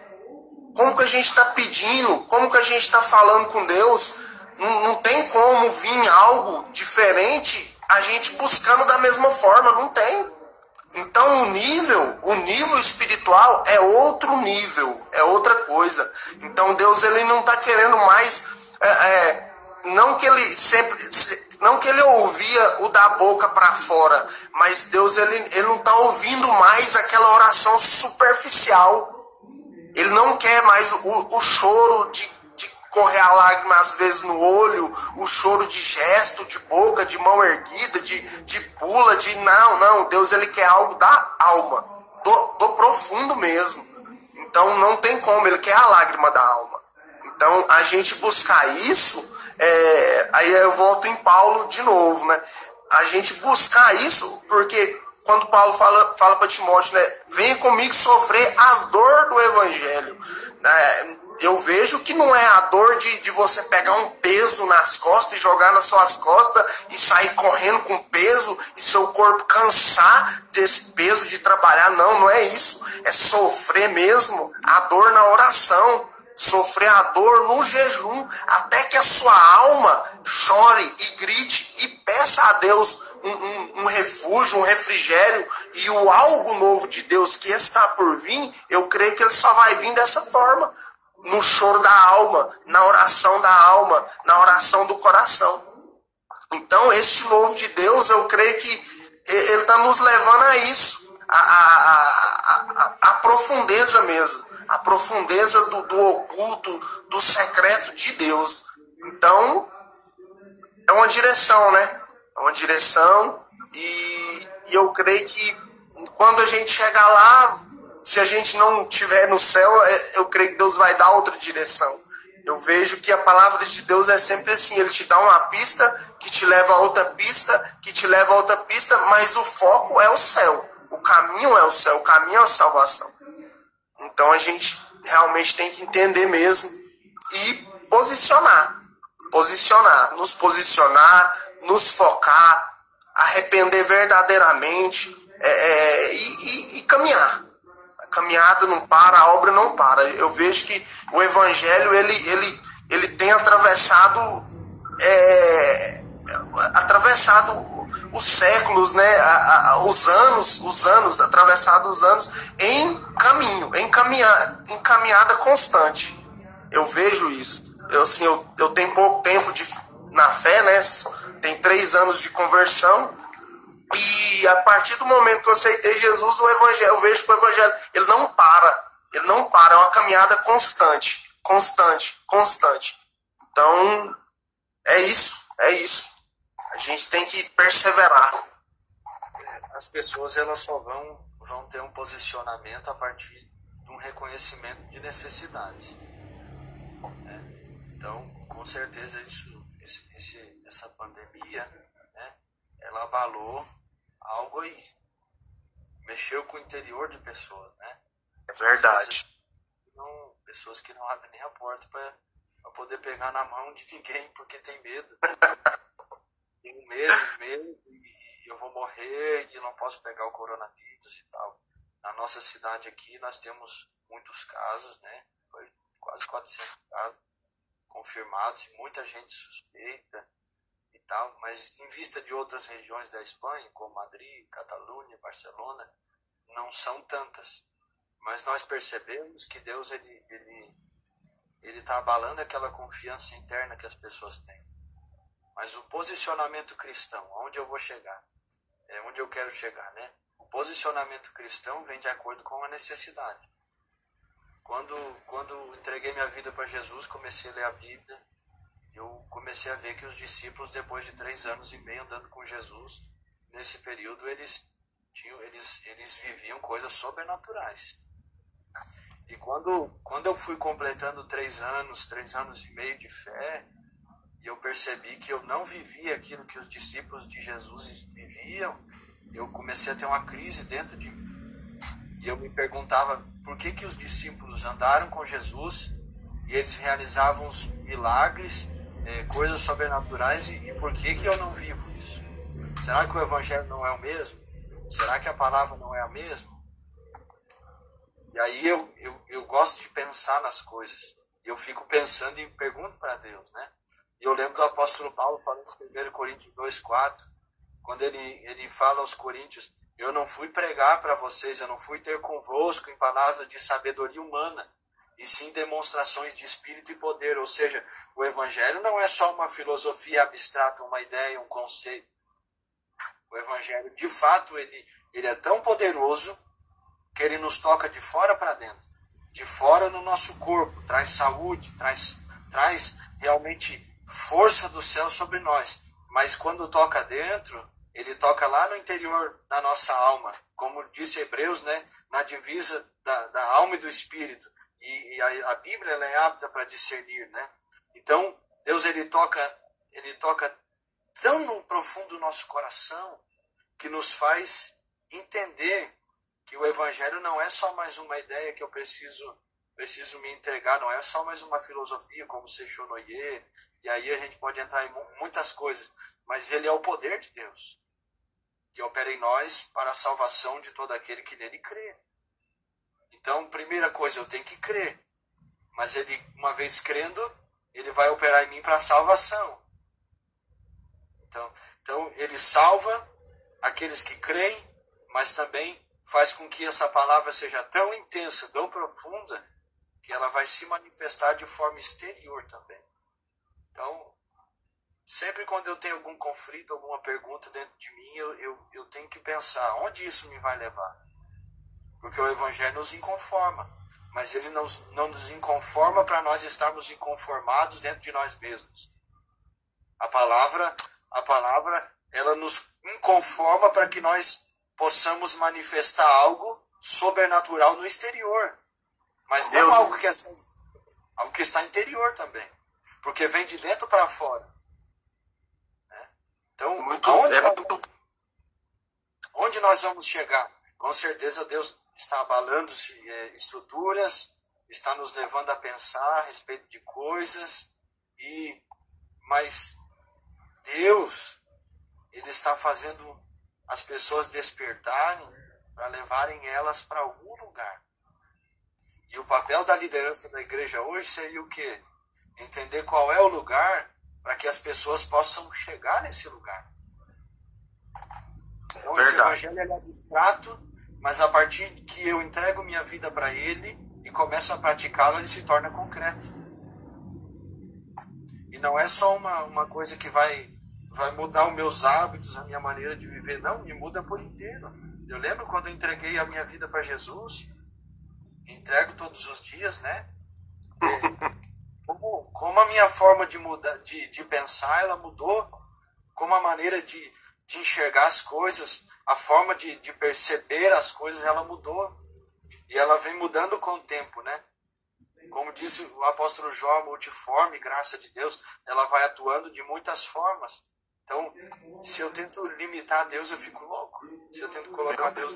Como que a gente está pedindo? Como que a gente está falando com Deus? Não tem como vir algo diferente a gente buscando da mesma forma, não tem. Então o nível espiritual é outro nível, é outra coisa. Então Deus ele não está querendo mais, não que ele ouvia o da boca para fora, mas Deus ele não está ouvindo mais aquela oração superficial. Ele não quer mais o choro de correr a lágrima às vezes no olho, o choro de gesto, de boca, de mão erguida, de pula, não, Deus ele quer algo da alma, do profundo mesmo. Então não tem como, ele quer a lágrima da alma. Então a gente buscar isso, aí eu volto em Paulo de novo, né? A gente buscar isso, porque quando Paulo fala para Timóteo, né, venha comigo sofrer as dores do evangelho, eu vejo que não é a dor de você pegar um peso nas costas e jogar nas suas costas e sair correndo com peso e seu corpo cansar desse peso de trabalhar. Não é isso. É sofrer mesmo a dor na oração, sofrer a dor no jejum, até que a sua alma chore e grite e peça a Deus um refúgio, um refrigério e o algo novo de Deus que está por vir. Eu creio que ele só vai vir dessa forma. No choro da alma, na oração da alma, na oração do coração. Então, este novo de Deus, eu creio que ele está nos levando a isso, a profundeza mesmo, a profundeza do oculto, do secreto de Deus. Então, é uma direção, né? É uma direção e eu creio que quando a gente chegar lá, se a gente não estiver no céu, eu creio que Deus vai dar outra direção. Eu vejo que a palavra de Deus é sempre assim, ele te dá uma pista, que te leva a outra pista, que te leva a outra pista, mas o foco é o céu. O caminho é o céu, o caminho é a salvação. Então a gente realmente tem que entender mesmo e nos posicionar, nos focar, arrepender verdadeiramente e caminhar. A caminhada não para, a obra não para. Eu vejo que o evangelho ele tem atravessado os séculos, né? Os anos, atravessado os anos em caminho, em caminhada constante. Eu vejo isso. Eu tenho pouco tempo na fé, né? Tem 3 anos de conversão. E a partir do momento que eu aceitei Jesus, o evangelho, eu vejo que o evangelho ele não para, é uma caminhada constante. Então, é isso. A gente tem que perseverar. As pessoas elas só vão ter um posicionamento a partir de um reconhecimento de necessidades. Então, com certeza essa pandemia, né, ela abalou algo aí. mexeu com o interior de pessoas, né? É verdade. Pessoas que não abrem nem a porta para poder pegar na mão de ninguém porque tem medo. Tenho medo, e eu vou morrer e eu não posso pegar o coronavírus e tal. Na nossa cidade aqui nós temos muitos casos, né? Foi quase 400 casos confirmados e muita gente suspeita e tal, mas em vista de outras regiões da Espanha, como Madrid, Catalunha, Barcelona, não são tantas. Mas nós percebemos que Deus ele está abalando aquela confiança interna que as pessoas têm. Mas o posicionamento cristão, onde eu vou chegar, é onde eu quero chegar, né? O posicionamento cristão vem de acordo com a necessidade. Quando entreguei minha vida para Jesus, comecei a ler a Bíblia, eu comecei a ver que os discípulos, depois de 3 anos e meio andando com Jesus, nesse período eles viviam coisas sobrenaturais. E quando eu fui completando 3 anos e meio de fé, e eu percebi que eu não vivia aquilo que os discípulos de Jesus viviam, eu comecei a ter uma crise dentro de mim. E eu me perguntava por que os discípulos andaram com Jesus e eles realizavam os milagres, coisas sobrenaturais, e por que eu não vivo isso? Será que o evangelho não é o mesmo? Será que a palavra não é a mesma? E aí eu gosto de pensar nas coisas. Eu fico pensando e pergunto para Deus, né? E eu lembro do apóstolo Paulo falando em 1 Coríntios 2,4, quando ele fala aos coríntios: eu não fui pregar para vocês, eu não fui ter convosco em palavras de sabedoria humana, e sim demonstrações de espírito e poder. Ou seja, o evangelho não é só uma filosofia abstrata, uma ideia, um conceito. O evangelho, de fato, ele é tão poderoso que ele nos toca de fora para dentro, de fora no nosso corpo, traz saúde, traz realmente força do céu sobre nós. Mas quando toca dentro, ele toca lá no interior da nossa alma, como disse Hebreus, né? Na divisa da alma e do espírito. E a Bíblia ela é apta para discernir, né? Então, Deus ele toca tão no profundo do nosso coração que nos faz entender que o evangelho não é só mais uma ideia que eu preciso me entregar, não é só mais uma filosofia como Seixonoye, e aí a gente pode entrar em muitas coisas, mas ele é o poder de Deus, que opera em nós para a salvação de todo aquele que nele crê. Então, primeira coisa, eu tenho que crer, mas ele, uma vez crendo, ele vai operar em mim para a salvação. Então, ele salva aqueles que creem, mas também faz com que essa palavra seja tão intensa, tão profunda, que ela vai se manifestar de forma exterior também. Então, sempre quando eu tenho algum conflito, alguma pergunta dentro de mim, eu tenho que pensar onde isso me vai levar. Porque o evangelho nos inconforma, mas ele não nos inconforma para nós estarmos inconformados dentro de nós mesmos. A palavra ela nos inconforma para que nós possamos manifestar algo sobrenatural no exterior. Mas não algo que está interior também. Porque vem de dentro para fora. Né? Então, onde nós vamos chegar? Com certeza Deus está abalando estruturas, está nos levando a pensar a respeito de coisas, mas Deus, ele está fazendo as pessoas despertarem para levarem elas para algum lugar. E o papel da liderança da igreja hoje seria o quê? Entender qual é o lugar para que as pessoas possam chegar nesse lugar. Então, esse evangelho é abstrato, mas a partir que eu entrego minha vida para ele e começo a praticá-lo, ele se torna concreto. E não é só uma coisa que vai mudar os meus hábitos, a minha maneira de viver. Não, me muda por inteiro. Eu lembro quando eu entreguei a minha vida para Jesus, entrego todos os dias, né? Como a minha forma de mudar, de pensar, ela mudou, como a maneira de enxergar as coisas, a forma de perceber as coisas, ela mudou. E ela vem mudando com o tempo, né? Como disse o apóstolo João, multiforme, graça de Deus, ela vai atuando de muitas formas. Então, se eu tento limitar Deus, eu fico louco. Se eu tento colocar Deus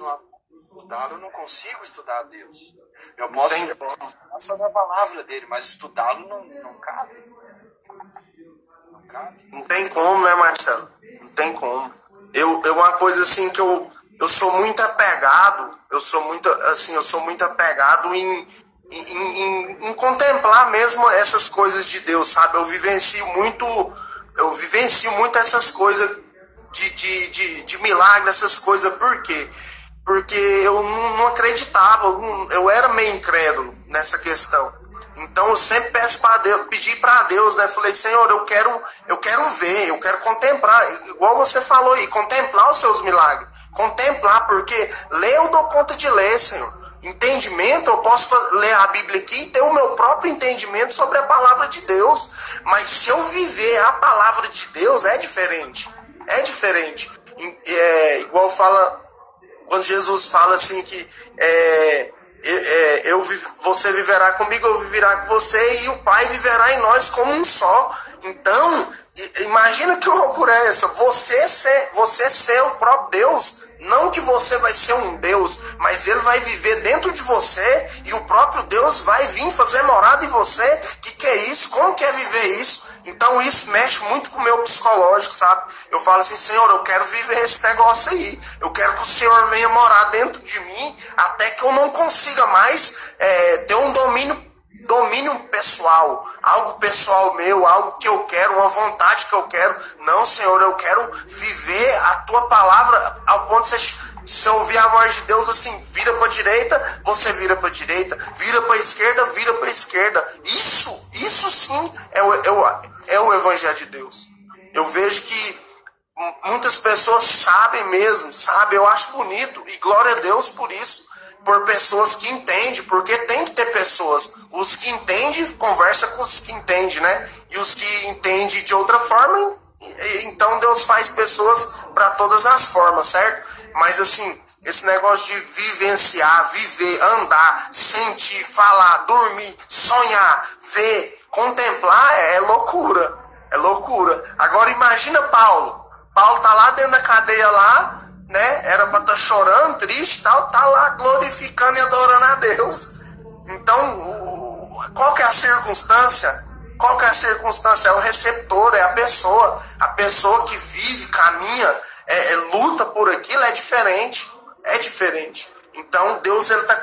estudá-lo, eu não consigo estudar a Deus. Eu posso falar sobre a palavra dele, mas estudá-lo não cabe. Não cabe. Não tem como, né, Marcelo? Não tem como. Uma coisa assim que eu sou muito apegado, eu sou muito apegado em contemplar mesmo essas coisas de Deus, sabe? Eu vivencio muito essas coisas de milagre, essas coisas. Por quê? Porque eu não acreditava, eu era meio incrédulo nessa questão. Então eu sempre peço para Deus, pedi para Deus, né? Falei, Senhor, eu quero ver, eu quero contemplar, igual você falou aí, contemplar os seus milagres. Contemplar, porque ler eu dou conta de ler, Senhor. Entendimento, eu posso ler a Bíblia aqui e ter o meu próprio entendimento sobre a palavra de Deus. Mas se eu viver a palavra de Deus, é diferente. É diferente. Igual fala, quando Jesus fala assim que você viverá comigo, eu viverá com você, e o Pai viverá em nós como um só. Então, imagina que loucura é essa, você ser o próprio Deus. Não que você vai ser um Deus, mas ele vai viver dentro de você, e o próprio Deus vai vir fazer morada em você. Que é isso? Como que é viver isso? Então isso mexe muito com o meu psicológico, sabe? Eu falo assim, Senhor, eu quero viver esse negócio aí. Eu quero que o Senhor venha morar dentro de mim, até que eu não consiga mais ter um domínio pessoal, algo pessoal meu, algo que eu quero, uma vontade que eu quero. Não, Senhor, eu quero viver a tua palavra ao ponto de se eu ouvir a voz de Deus assim, vira para a direita, você vira para a direita, vira para a esquerda, vira para a esquerda. Isso sim é o Evangelho de Deus. Eu vejo que muitas pessoas sabem mesmo, eu acho bonito, e glória a Deus por isso, por pessoas que entendem, porque tem que ter pessoas. Os que entendem, conversa com os que entendem, né? E os que entendem de outra forma, então Deus faz pessoas para todas as formas, certo? Mas assim, esse negócio de vivenciar, viver, andar, sentir, falar, dormir, sonhar, ver, contemplar, é loucura. É loucura. Agora imagina Paulo. Paulo tá lá dentro da cadeia lá, né? Era para estar chorando, triste e tal, tá lá glorificando e adorando a Deus. Então, qual que é a circunstância? Qual que é a circunstância? É o receptor, é a pessoa que vive, caminha, luta por aquilo, é diferente. É diferente. Então, Deus ele tá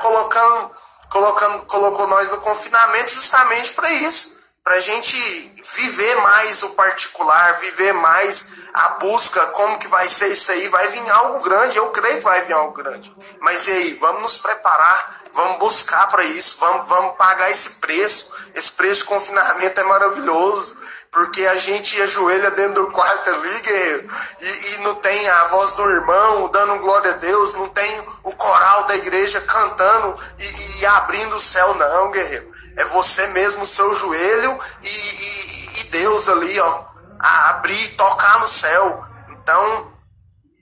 colocou nós no confinamento justamente para isso. Para a gente viver mais o particular, viver mais a busca, como que vai ser isso aí, vai vir algo grande, eu creio que vai vir algo grande. Mas e aí, vamos nos preparar, vamos buscar para isso, vamos pagar esse preço de confinamento é maravilhoso, porque a gente ajoelha dentro do quarto ali, guerreiro, e não tem a voz do irmão dando glória a Deus, não tem o coral da igreja cantando e abrindo o céu, não, guerreiro. É você mesmo, o seu joelho e Deus ali, ó, a abrir e tocar no céu. Então,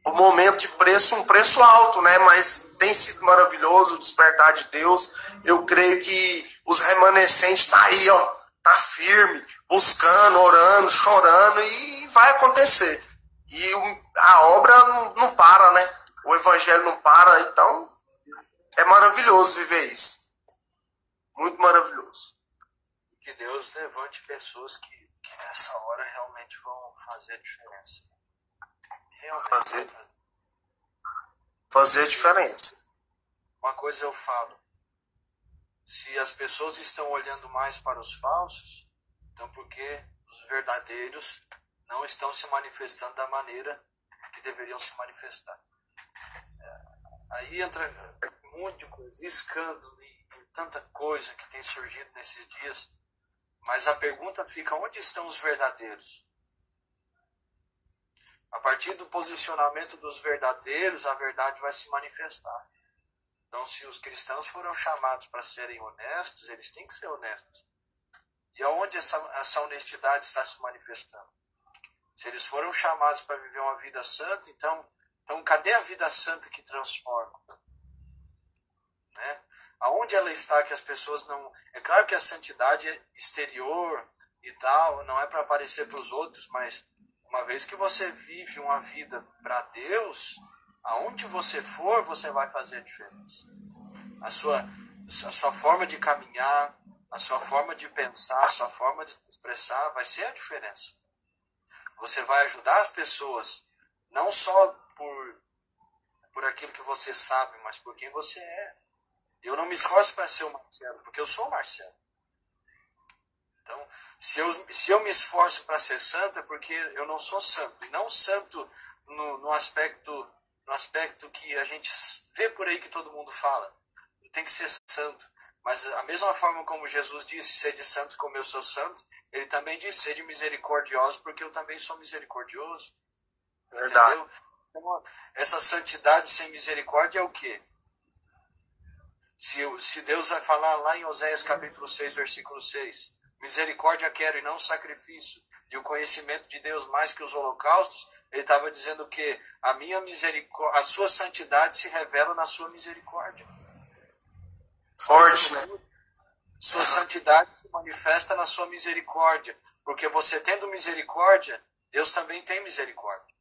o momento de preço, um preço alto, né? Mas tem sido maravilhoso o despertar de Deus. Eu creio que os remanescentes tá aí, ó, tá firme, buscando, orando, chorando, e vai acontecer. E a obra não para, né? O evangelho não para, então é maravilhoso viver isso. Muito maravilhoso. Que Deus levante pessoas que nessa hora realmente vão fazer a diferença. Realmente fazer a diferença. Uma coisa eu falo. Se as pessoas estão olhando mais para os falsos, então porque os verdadeiros não estão se manifestando da maneira que deveriam se manifestar. Aí entra um monte de coisa, escândalo, tanta coisa que tem surgido nesses dias, mas a pergunta fica, onde estão os verdadeiros? A partir do posicionamento dos verdadeiros, a verdade vai se manifestar. Então, se os cristãos foram chamados para serem honestos, eles têm que ser honestos. E aonde essa honestidade está se manifestando? Se eles foram chamados para viver uma vida santa, então cadê a vida santa que transforma? Né? Aonde ela está que as pessoas não... É claro que a santidade exterior e tal não é para aparecer para os outros, mas uma vez que você vive uma vida para Deus, Aonde você for, você vai fazer a diferença. A sua forma de caminhar, a sua forma de pensar, a sua forma de se expressar vai ser a diferença. Você vai ajudar as pessoas, não só por aquilo que você sabe, mas por quem você é. Eu não me esforço para ser o Marcelo, porque eu sou o Marcelo. Então, se eu me esforço para ser santo, é porque eu não sou santo. E não santo no aspecto que a gente vê por aí que todo mundo fala. Tem que ser santo. Mas a mesma forma como Jesus disse, sede santos como eu sou santo, ele também disse, sede misericordioso, porque eu também sou misericordioso. Verdade. Entendeu? Então, essa santidade sem misericórdia é o quê? Se Deus vai falar lá em Oséias capítulo 6, versículo 6, misericórdia quero e não sacrifício, e o conhecimento de Deus mais que os holocaustos, ele estava dizendo que a sua santidade se revela na sua misericórdia. Forte, né? Sua santidade se manifesta na sua misericórdia, porque você tendo misericórdia, Deus também tem misericórdia.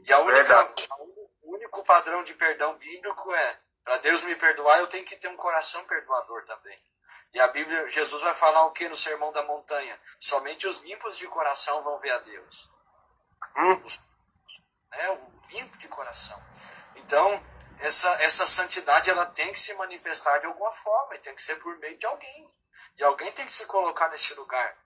E o único padrão de perdão bíblico é, para Deus me perdoar, eu tenho que ter um coração perdoador também. E a Bíblia, Jesus vai falar o que no Sermão da Montanha? Somente os limpos de coração vão ver a Deus. O limpo de coração. Então, essa santidade ela tem que se manifestar de alguma forma, e tem que ser por meio de alguém. E alguém tem que se colocar nesse lugar.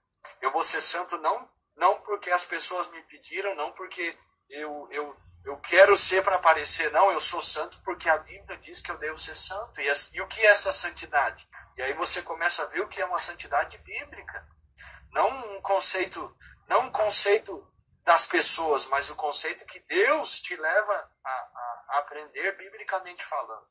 Eu vou ser santo não porque as pessoas me pediram, não porque eu quero ser para aparecer, não, eu sou santo porque a Bíblia diz que eu devo ser santo. E o que é essa santidade? E aí você começa a ver o que é uma santidade bíblica. Não um conceito das pessoas, mas o conceito que Deus te leva a aprender biblicamente falando.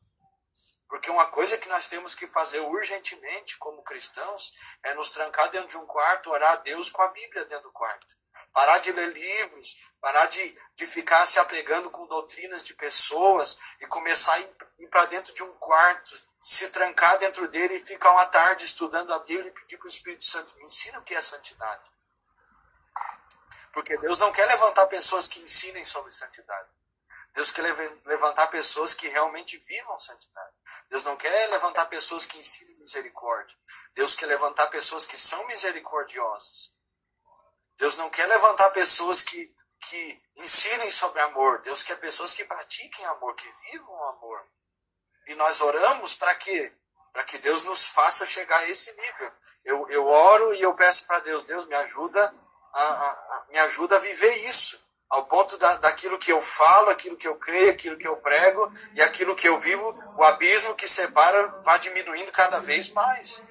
Porque uma coisa que nós temos que fazer urgentemente como cristãos é nos trancar dentro de um quarto, orar a Deus com a Bíblia dentro do quarto. Parar de ler livros, parar de ficar se apegando com doutrinas de pessoas e começar a ir para dentro de um quarto, se trancar dentro dele e ficar uma tarde estudando a Bíblia e pedir para o Espírito Santo, me ensina o que é santidade. Porque Deus não quer levantar pessoas que ensinem sobre santidade. Deus quer levantar pessoas que realmente vivam santidade. Deus não quer levantar pessoas que ensinem misericórdia. Deus quer levantar pessoas que são misericordiosas. Deus não quer levantar pessoas que ensinem sobre amor. Deus quer pessoas que pratiquem amor, que vivam o amor. E nós oramos para quê? Para que Deus nos faça chegar a esse nível. Eu oro e eu peço para Deus, Deus me ajuda a viver isso. Ao ponto daquilo que eu falo, aquilo que eu creio, aquilo que eu prego e aquilo que eu vivo, o abismo que separa vai diminuindo cada vez mais.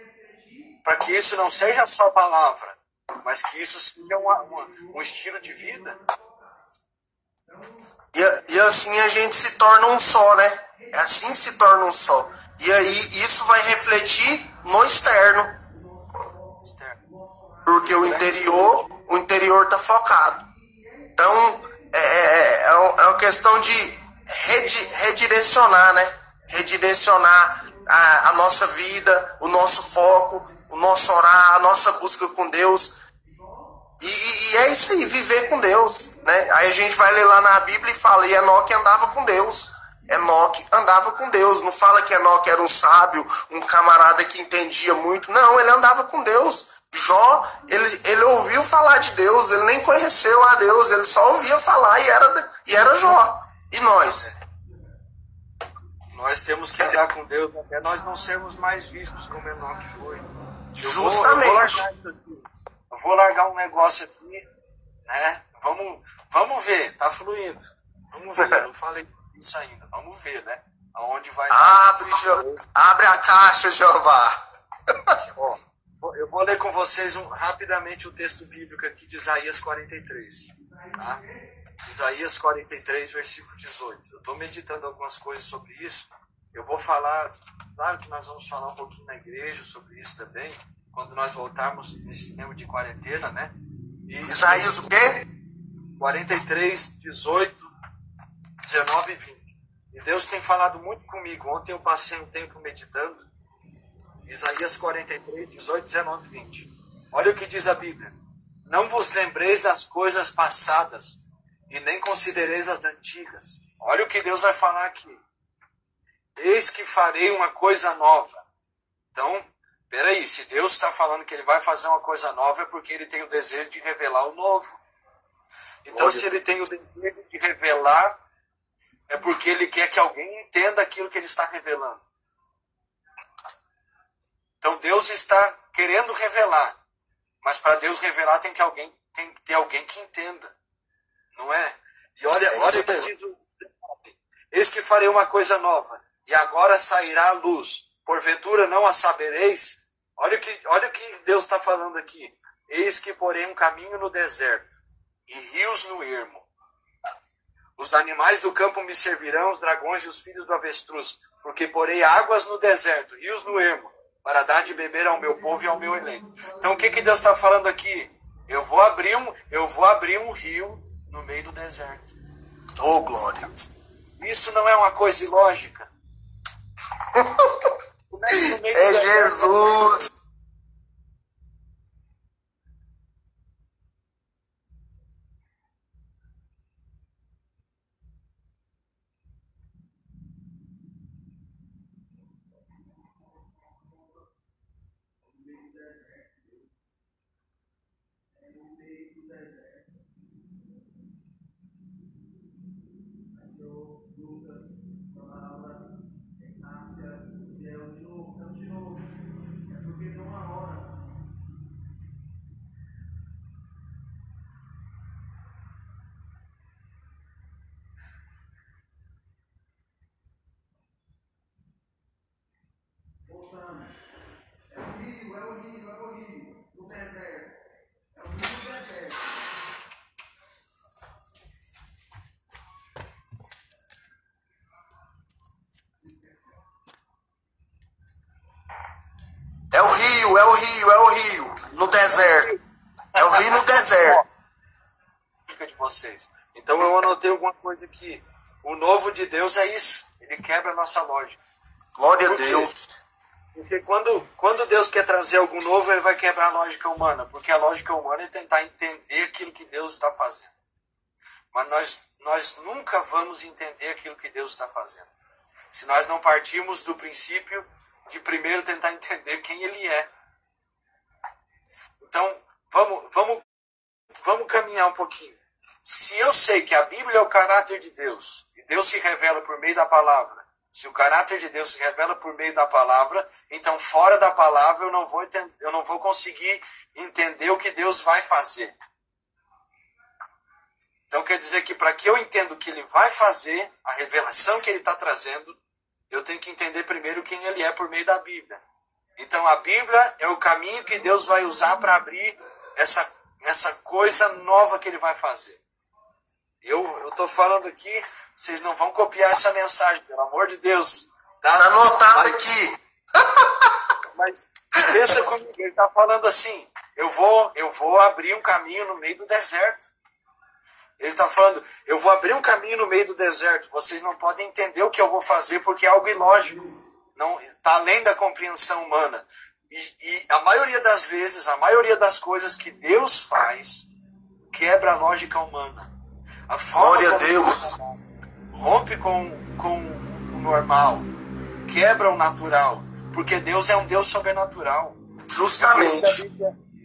Para que isso não seja só palavra, mas que isso seja um estilo de vida. E assim a gente se torna um só, né? É assim que se torna um só. E aí isso vai refletir no externo. Porque o interior tá focado. Então, é uma questão de redirecionar, né? Redirecionar a nossa vida, o nosso foco, o nosso orar, a nossa busca com Deus. E é isso aí, viver com Deus, né? Aí a gente vai ler lá na Bíblia e fala, e Enoque andava com Deus. Enoque andava com Deus. Não fala que Enoque era um sábio, um camarada que entendia muito. Não, ele andava com Deus. Jó, ele ouviu falar de Deus, ele nem conheceu a Deus, ele só ouvia falar e era Jó. E nós? Nós temos que andar com Deus até nós não sermos mais vistos como Enoque foi. Justamente. Eu vou largar um negócio aqui, né? Vamos ver, tá fluindo. Vamos ver, eu não falei isso ainda. Vamos ver, né? Aonde vai abre a caixa, Jeová. Ó, eu vou ler com vocês rapidamente o texto bíblico aqui de Isaías 43. Tá? Isaías 43, versículo 18. Eu estou meditando algumas coisas sobre isso. Eu vou falar, claro que nós vamos falar um pouquinho na igreja sobre isso também, quando nós voltarmos nesse tempo de quarentena, né? Isaías o quê? 43, 18, 19 e 20. E Deus tem falado muito comigo. Ontem eu passei um tempo meditando. Isaías 43, 18, 19 e 20. Olha o que diz a Bíblia. Não vos lembreis das coisas passadas e nem considereis as antigas. Olha o que Deus vai falar aqui. Eis que farei uma coisa nova. Então, peraí, se Deus está falando que ele vai fazer uma coisa nova, é porque ele tem o desejo de revelar o novo. Então, se ele tem o desejo de revelar, é porque ele quer que alguém entenda aquilo que ele está revelando. Então, Deus está querendo revelar. Mas para Deus revelar, tem que ter alguém que entenda. Não é? E olha o que diz o... Eis que farei uma coisa nova, e agora sairá a luz. Porventura não a sabereis? Olha o que Deus está falando aqui. Eis que porei um caminho no deserto, e rios no ermo. Os animais do campo me servirão, os dragões e os filhos do avestruz, porque porei águas no deserto, rios no ermo, para dar de beber ao meu povo e ao meu elenco. Então o que Deus está falando aqui? Eu vou abrir um rio no meio do deserto. Oh, glória. Isso não é uma coisa ilógica? É Jesus. É o rio, no deserto. É o rio no deserto. De vocês. Então eu anotei alguma coisa aqui. O novo de Deus é isso. Ele quebra a nossa lógica. Glória a Deus. Porque quando Deus quer trazer algo novo, ele vai quebrar a lógica humana. Porque a lógica humana é tentar entender aquilo que Deus está fazendo. Mas nós nunca vamos entender aquilo que Deus está fazendo. Se nós não partirmos do princípio de primeiro tentar entender quem Ele é. Então, vamos caminhar um pouquinho. Se eu sei que a Bíblia é o caráter de Deus, e Deus se revela por meio da palavra, se o caráter de Deus se revela por meio da palavra, então fora da palavra eu não vou conseguir entender o que Deus vai fazer. Então quer dizer que para que eu entenda o que Ele vai fazer, a revelação que Ele está trazendo, eu tenho que entender primeiro quem Ele é por meio da Bíblia. Então a Bíblia é o caminho que Deus vai usar para abrir essa coisa nova que Ele vai fazer. Eu estou falando aqui, vocês não vão copiar essa mensagem, pelo amor de Deus. Tá anotado aqui. Mas pensa comigo, ele está falando assim, eu vou abrir um caminho no meio do deserto. Ele está falando, eu vou abrir um caminho no meio do deserto. Vocês não podem entender o que eu vou fazer porque é algo ilógico. Não, está além da compreensão humana. E a maioria das vezes, a maioria das coisas que Deus faz quebra a lógica humana. A forma Glória a Deus. Rompe com o normal. Quebra o natural. Porque Deus é um Deus sobrenatural. Justamente.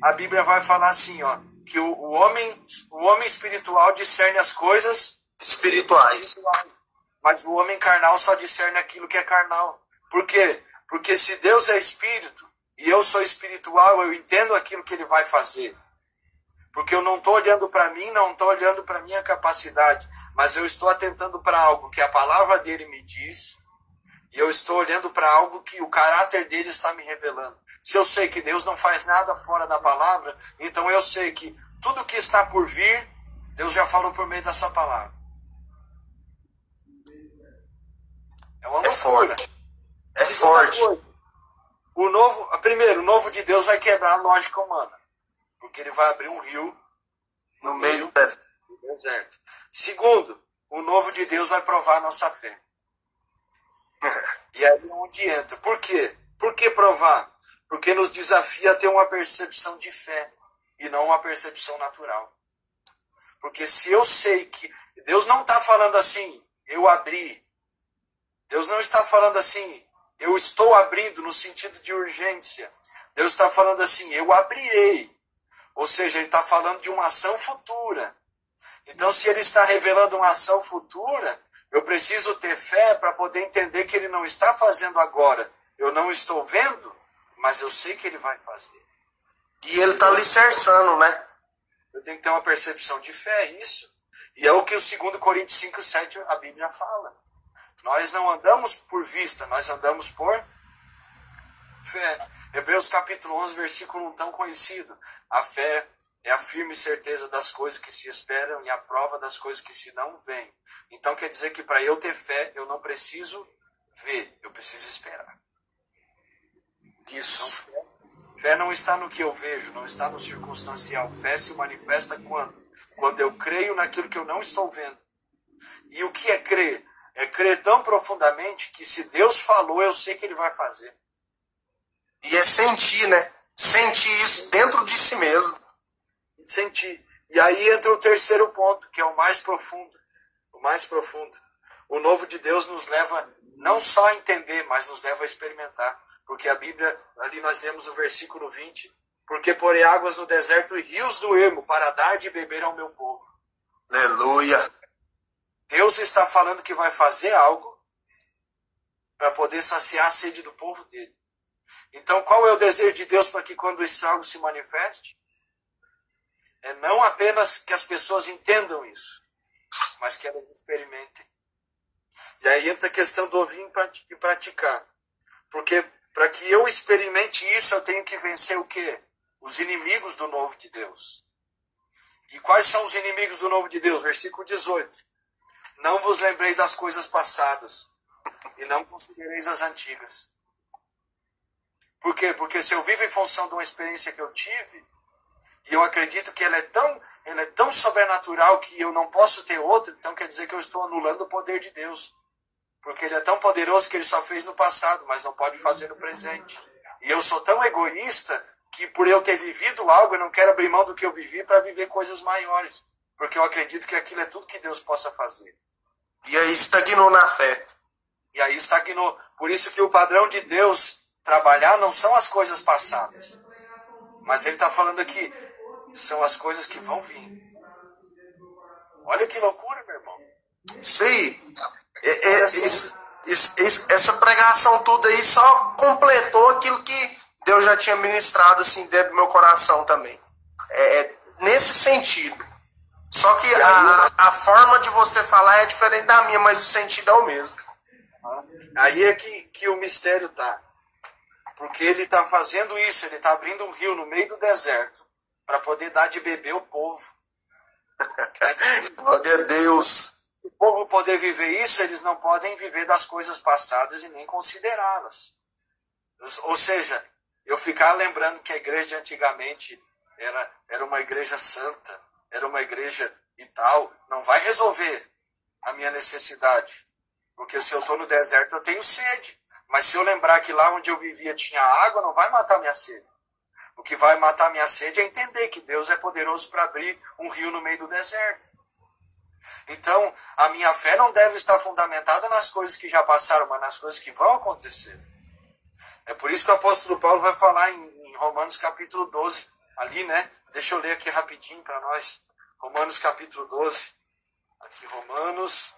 A Bíblia vai falar assim, ó, que o homem espiritual discerne as coisas espirituais. Mas o homem carnal só discerne aquilo que é carnal. Por quê? Porque se Deus é espírito e eu sou espiritual, eu entendo aquilo que Ele vai fazer. Porque eu não estou olhando para mim, não estou olhando para a minha capacidade, mas eu estou atentando para algo que a palavra dele me diz, e eu estou olhando para algo que o caráter dele está me revelando. Se eu sei que Deus não faz nada fora da palavra, então eu sei que tudo que está por vir, Deus já falou por meio da sua palavra. É uma loucura. É forte. Primeiro, o novo de Deus vai quebrar a lógica humana. Porque ele vai abrir um rio no meio do deserto. Segundo, o novo de Deus vai provar a nossa fé. E aí é onde entra. Por quê? Por que provar? Porque nos desafia a ter uma percepção de fé e não uma percepção natural. Porque se eu sei que Deus não está falando assim, eu abri. Deus não está falando assim, eu estou abrindo no sentido de urgência. Deus está falando assim, eu abrirei. Ou seja, ele está falando de uma ação futura. Então, se ele está revelando uma ação futura, eu preciso ter fé para poder entender que ele não está fazendo agora. Eu não estou vendo, mas eu sei que ele vai fazer. E ele está alicerçando, né? Eu tenho que ter uma percepção de fé, isso. E é o que o 2 Coríntios 5:7 a Bíblia fala. Nós não andamos por vista, nós andamos por fé. Hebreus capítulo 11, versículo 1, tão conhecido. A fé é a firme certeza das coisas que se esperam e a prova das coisas que se não veem. Então quer dizer que para eu ter fé, eu não preciso ver, eu preciso esperar. Isso. Então, fé não está no que eu vejo, não está no circunstancial. Fé se manifesta quando? Quando eu creio naquilo que eu não estou vendo. E o que é crer? É crer tão profundamente que se Deus falou, eu sei que ele vai fazer. E é sentir, né? Sentir isso dentro de si mesmo. Sentir. E aí entra o terceiro ponto, que é o mais profundo. O mais profundo. O novo de Deus nos leva não só a entender, mas nos leva a experimentar. Porque a Bíblia, ali nós lemos o versículo 20, porque porei águas no deserto e rios do ermo para dar de beber ao meu povo. Aleluia. Deus está falando que vai fazer algo para poder saciar a sede do povo dele. Então, qual é o desejo de Deus para que quando esse algo se manifeste? É não apenas que as pessoas entendam isso, mas que elas experimentem. E aí entra a questão do ouvir e praticar. Porque para que eu experimente isso, eu tenho que vencer o quê? Os inimigos do novo de Deus. E quais são os inimigos do novo de Deus? Versículo 18. Não vos lembrei das coisas passadas, e não considereis as antigas. Por quê? Porque se eu vivo em função de uma experiência que eu tive, e eu acredito que ela é tão sobrenatural que eu não posso ter outra, então quer dizer que eu estou anulando o poder de Deus. Porque ele é tão poderoso que ele só fez no passado, mas não pode fazer no presente. E eu sou tão egoísta que por eu ter vivido algo, eu não quero abrir mão do que eu vivi para viver coisas maiores. Porque eu acredito que aquilo é tudo que Deus possa fazer. E aí estagnou na fé. E aí estagnou. Por isso que o padrão de Deus trabalhar não são as coisas passadas. Mas ele está falando aqui, são as coisas que vão vir. Olha que loucura, meu irmão. Isso aí. Essa pregação tudo aí só completou aquilo que Deus já tinha ministrado assim dentro do meu coração também. Nesse sentido. Só que a forma de você falar é diferente da minha, mas o sentido é o mesmo. Aí é que o mistério está. Porque ele está fazendo isso, ele está abrindo um rio no meio do deserto para poder dar de beber ao povo. Glória a Deus. O povo poder viver isso, eles não podem viver das coisas passadas e nem considerá-las. Ou seja, eu ficar lembrando que a igreja de antigamente era uma igreja santa, era uma igreja e tal, não vai resolver a minha necessidade. Porque se eu estou no deserto, eu tenho sede. Mas se eu lembrar que lá onde eu vivia tinha água, não vai matar minha sede. O que vai matar minha sede é entender que Deus é poderoso para abrir um rio no meio do deserto. Então, a minha fé não deve estar fundamentada nas coisas que já passaram, mas nas coisas que vão acontecer. É por isso que o apóstolo Paulo vai falar em Romanos capítulo 12, ali, né? Deixa eu ler aqui rapidinho para nós. Romanos capítulo 12. Aqui, Romanos.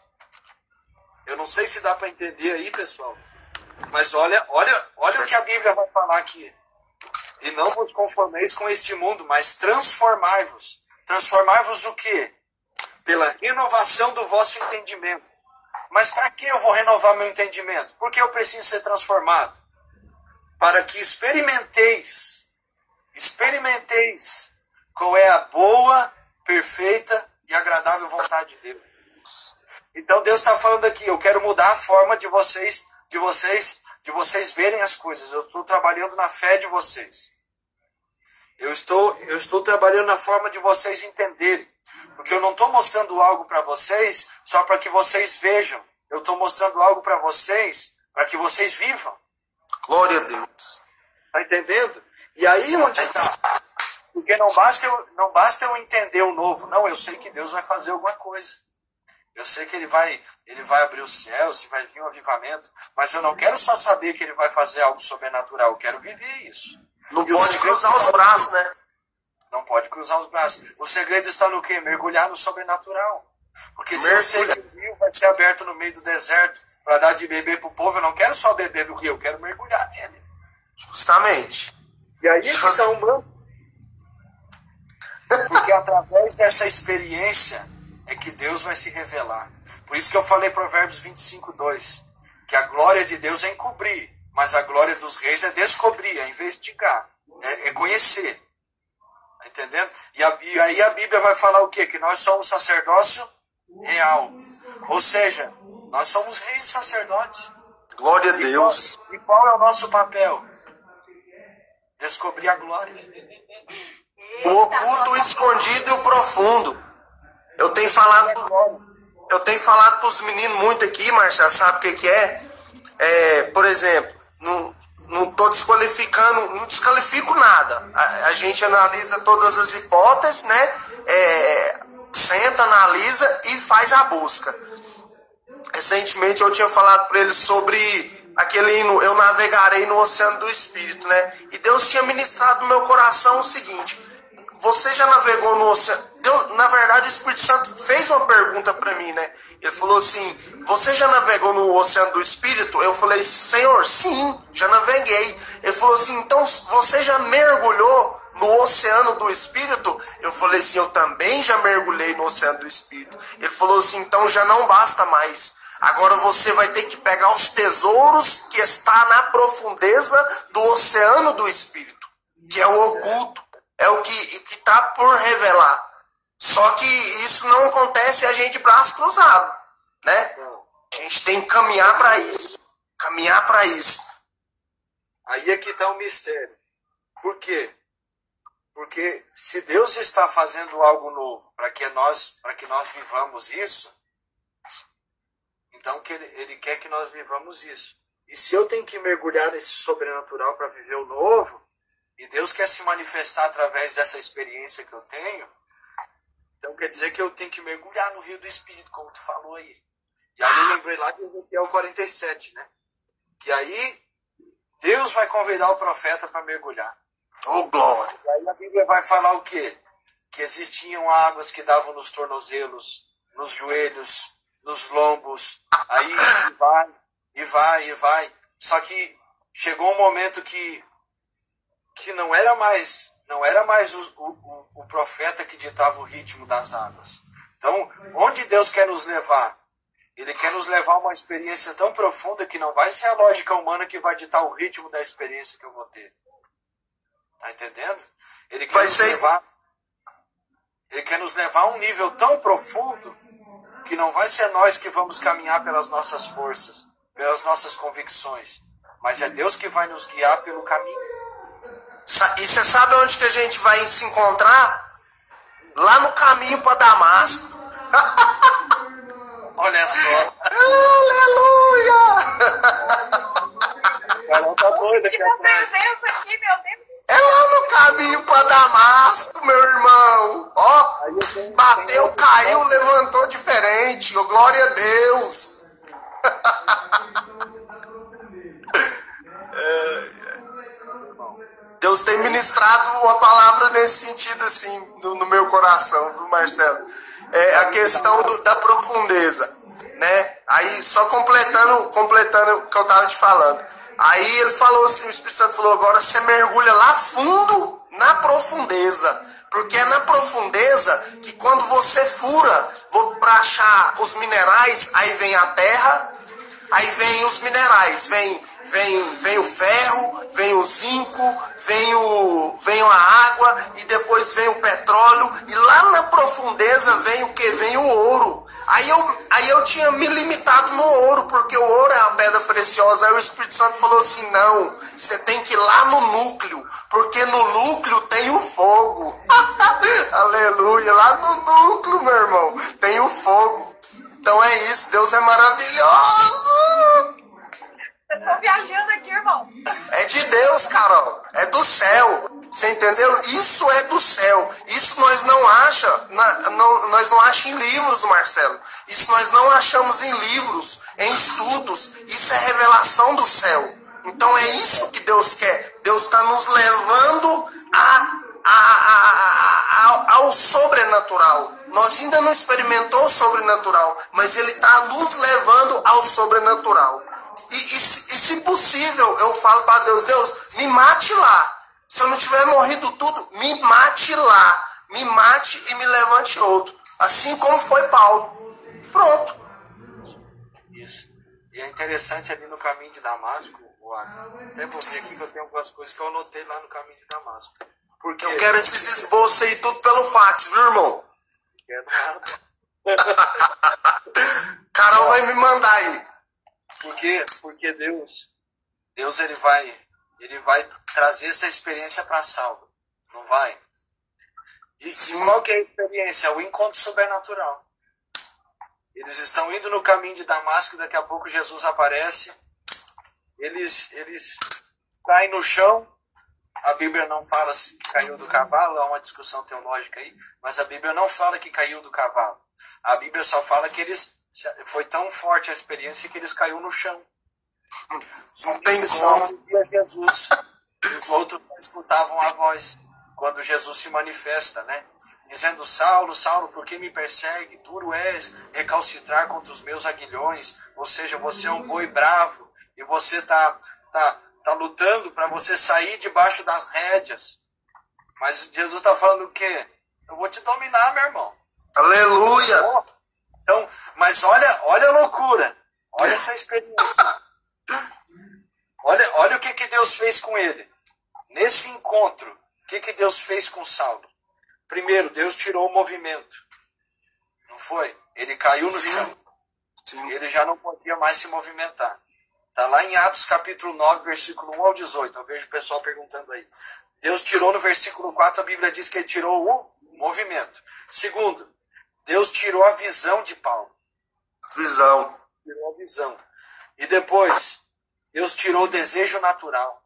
Eu não sei se dá para entender aí, pessoal. Mas olha o que a Bíblia vai falar aqui. E não vos conformeis com este mundo, mas transformai-vos. Transformai-vos o quê? Pela renovação do vosso entendimento. Mas para que eu vou renovar meu entendimento? Porque eu preciso ser transformado. Para que experimenteis qual é a boa, perfeita e agradável vontade de Deus. Então Deus está falando aqui, eu quero mudar a forma de vocês verem as coisas. Eu estou trabalhando na fé de vocês. Eu estou trabalhando na forma de vocês entenderem. Porque eu não estou mostrando algo para vocês só para que vocês vejam. Eu estou mostrando algo para vocês para que vocês vivam. Glória a Deus. Está entendendo? E aí onde está? Porque não basta eu entender o novo. Não, eu sei que Deus vai fazer alguma coisa. Eu sei que ele vai abrir os céus e vai vir um avivamento, mas eu não quero só saber que ele vai fazer algo sobrenatural, eu quero viver isso. Não pode cruzar os braços, né? Não pode cruzar os braços. O segredo está no quê? Mergulhar no sobrenatural. Porque se eu sei que o rio vai ser aberto no meio do deserto para dar de beber para o povo, eu não quero só beber do rio, eu quero mergulhar nele. Justamente. E aí que está o manto. Porque através dessa experiência é que Deus vai se revelar. Por isso que eu falei Provérbios 25:2, que a glória de Deus é encobrir, mas a glória dos reis é descobrir, é investigar, é conhecer. Tá entendendo? E aí a Bíblia vai falar o quê? Que nós somos sacerdócio real. Ou seja, nós somos reis e sacerdotes. Glória a Deus. E qual é o nosso papel? Descobrir a glória. O oculto, o escondido e o profundo. Eu tenho falado para os meninos muito aqui, Marcelo, sabe o que é? Por exemplo, não estou desqualificando, não desqualifico nada. A gente analisa todas as hipóteses, né? Senta, analisa e faz a busca. Recentemente eu tinha falado para eles sobre aquele hino, eu navegarei no oceano do Espírito, né? E Deus tinha ministrado no meu coração o seguinte: você já navegou no oceano? Deus, na verdade, o Espírito Santo fez uma pergunta para mim, né? Ele falou assim: você já navegou no oceano do Espírito? Eu falei: Senhor, sim, já naveguei. Ele falou assim: então você já mergulhou no oceano do Espírito? Eu falei assim: eu também já mergulhei no oceano do Espírito. Ele falou assim: então já não basta mais. Agora você vai ter que pegar os tesouros que está na profundeza do oceano do Espírito, que é o oculto, é o que está por revelar. Só que isso não acontece a gente braço cruzado, né? A gente tem que caminhar para isso. Caminhar para isso. Aí é que está o mistério. Por quê? Porque se Deus está fazendo algo novo para que nós vivamos isso, então que ele quer que nós vivamos isso. E se eu tenho que mergulhar nesse sobrenatural para viver o novo, e Deus quer se manifestar através dessa experiência que eu tenho, então quer dizer que eu tenho que mergulhar no rio do Espírito, como tu falou aí. E aí eu lembrei lá de Ezequiel 47, né? Que aí Deus vai convidar o profeta para mergulhar. Oh, glória! E aí a Bíblia vai falar o quê? Que existiam águas que davam nos tornozelos, nos joelhos, nos lombos, aí vai. Só que chegou um momento que não era mais o profeta que ditava o ritmo das águas. Então, onde Deus quer nos levar? Ele quer nos levar a uma experiência tão profunda que não vai ser a lógica humana que vai ditar o ritmo da experiência que eu vou ter. Tá entendendo? Ele quer nos levar a um nível tão profundo que não vai ser nós que vamos caminhar pelas nossas forças, pelas nossas convicções, mas é Deus que vai nos guiar pelo caminho. E você sabe onde que a gente vai se encontrar? Lá no caminho para Damasco. Olha só. Aleluia! Carol tá doida aqui atrás. Aqui, meu Deus. É lá no caminho para Damasco, meu irmão. Ó, bateu, caiu, levantou diferente. Oh, glória a Deus. Deus tem ministrado uma palavra nesse sentido, assim, no meu coração, viu, Marcelo? É a questão da profundeza, né? Aí, só completando o que eu estava te falando. Aí ele falou assim, o Espírito Santo falou: agora você mergulha lá fundo, na profundeza. Porque é na profundeza que quando você fura para achar os minerais, aí vem a terra, aí vem os minerais, vem o ferro, vem o zinco, vem a água e depois vem o petróleo. E lá na profundeza vem o que? Vem o ouro. Aí eu tinha me limitado no ouro, porque o ouro é a pedra preciosa. Aí o Espírito Santo falou assim: não, você tem que ir lá no núcleo, porque no núcleo tem o fogo. Aleluia, lá no núcleo, meu irmão, tem o fogo. Então é isso, Deus é maravilhoso. Eu tô viajando aqui, irmão. É de Deus, Carol, é do céu. Você entendeu? Isso é do céu. Isso nós não nós não achamos em livros, Marcelo. Isso nós não achamos em livros, em estudos. Isso é revelação do céu. Então é isso que Deus quer. Deus está nos levando ao sobrenatural. Nós ainda não experimentou o sobrenatural, mas Ele está nos levando ao sobrenatural. E se possível, eu falo para Deus, Deus, me mate lá. Se eu não tiver morrido tudo, me mate lá. Me mate e me levante outro. Assim como foi Paulo. Pronto. Isso. E é interessante ali no caminho de Damasco, até vou ver aqui que eu tenho algumas coisas que eu anotei lá no caminho de Damasco. Porque eu quero esses esboços aí tudo pelo fax, viu, irmão? Quero nada. Carol vai me mandar aí. Porque Deus ele vai trazer essa experiência para Saulo, não vai? E qual que é a experiência? O encontro sobrenatural. Eles estão indo no caminho de Damasco, daqui a pouco Jesus aparece, eles caem no chão, a Bíblia não fala que caiu do cavalo, há uma discussão teológica aí, mas a Bíblia não fala que caiu do cavalo. A Bíblia só fala que foi tão forte a experiência que eles caíram no chão. Não tem como. Jesus. Os outros não escutavam a voz quando Jesus se manifesta, né? Dizendo, Saulo, Saulo, por que me persegue? Duro és recalcitrar contra os meus aguilhões. Ou seja, você é um boi bravo e você tá lutando para você sair debaixo das rédeas. Mas Jesus está falando o quê? Eu vou te dominar, meu irmão. Aleluia! Então, mas olha a loucura. Olha essa experiência. Olha o que Deus fez com ele. Nesse encontro, o que Deus fez com Saulo? Primeiro, Deus tirou o movimento. Não foi? Ele caiu no chão. Ele já não podia mais se movimentar. Está lá em Atos capítulo 9, versículo 1 ao 18. Eu vejo o pessoal perguntando aí. Deus tirou no versículo 4, a Bíblia diz que ele tirou o movimento. Segundo, Deus tirou a visão de Paulo. Tirou a visão. E depois, Deus tirou o desejo natural.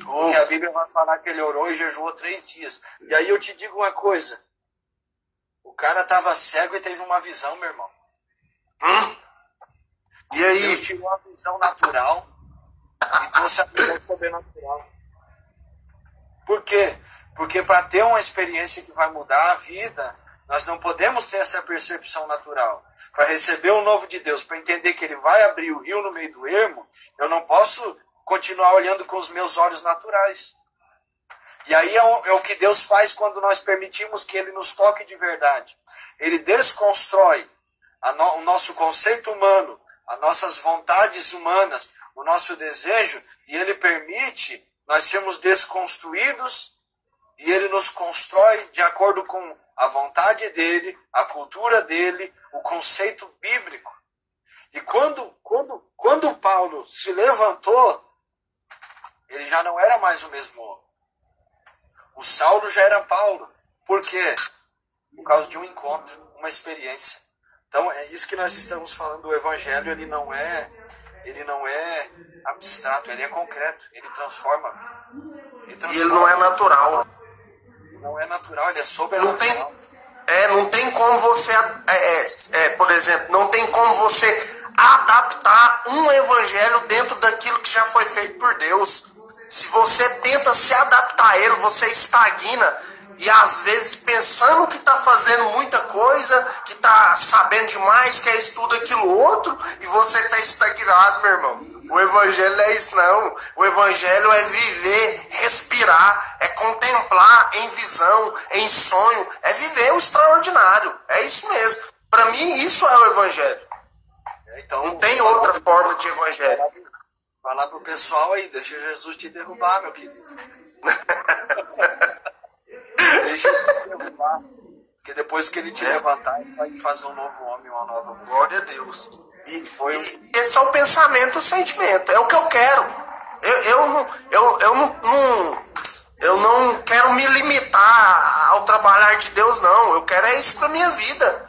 Porque a Bíblia vai falar que ele orou e jejuou 3 dias. E aí eu te digo uma coisa. O cara estava cego e teve uma visão, meu irmão. E aí? Deus tirou a visão natural e trouxe a visão sobrenatural. Por quê? Porque para ter uma experiência que vai mudar a vida, nós não podemos ter essa percepção natural. Para receber o novo de Deus, para entender que ele vai abrir o rio no meio do ermo, eu não posso continuar olhando com os meus olhos naturais. E aí é o que Deus faz quando nós permitimos que ele nos toque de verdade. Ele desconstrói o nosso conceito humano, as nossas vontades humanas, o nosso desejo, e ele permite nós sermos desconstruídos, e ele nos constrói de acordo com a vontade dele, a cultura dele, o conceito bíblico. E quando Paulo se levantou, ele já não era mais o mesmo homem. O Saulo já era Paulo. Por quê? Por causa de um encontro, uma experiência. Então é isso que nós estamos falando. O evangelho ele não é abstrato, ele é concreto. Ele transforma. E ele não é natural. Não é natural, ele é sobrenatural. Não tem como você, por exemplo, não tem como você adaptar um evangelho dentro daquilo que já foi feito por Deus. Se você tenta se adaptar a ele, você estagna. E às vezes pensando que está fazendo muita coisa, que está sabendo demais, que é estudo aquilo outro, e você está estagnado, meu irmão. O evangelho não é isso não. O evangelho é viver, respirar, é contemplar em visão, em sonho, é viver o extraordinário. É isso mesmo. Para mim isso é o evangelho. Então, não tem outra forma de evangelho. Falar pro pessoal aí, deixa Jesus te derrubar, meu querido. Deixa ele te derrubar. Porque depois que ele te levantar, ele vai fazer um novo homem, uma nova mulher. Glória a Deus. E esse é o pensamento, o sentimento. É o que eu quero. Eu não quero me limitar ao trabalhar de Deus, não. Eu quero isso para minha vida.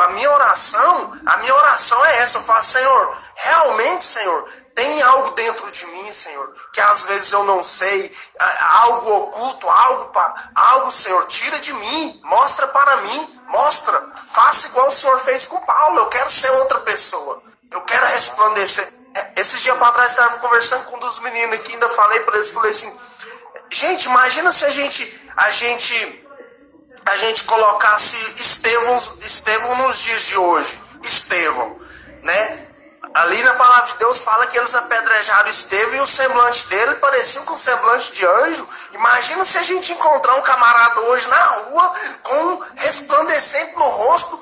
A minha oração é essa. Eu falo, Senhor, realmente, Senhor, tem algo dentro de mim, Senhor. que às vezes eu não sei, algo oculto, algo, Senhor, tira de mim, mostra para mim, mostra, faça igual o Senhor fez com Paulo, eu quero ser outra pessoa, eu quero resplandecer. Esses dias para trás eu estava conversando com um dos meninos aqui, ainda falei para eles, falei assim, gente, imagina se a gente colocasse Estevão nos dias de hoje, Estevão, né? Ali na palavra de Deus fala que eles apedrejaram Estevão e o semblante dele parecia com o semblante de anjo. Imagina se a gente encontrar um camarada hoje na rua com um resplandecente no rosto.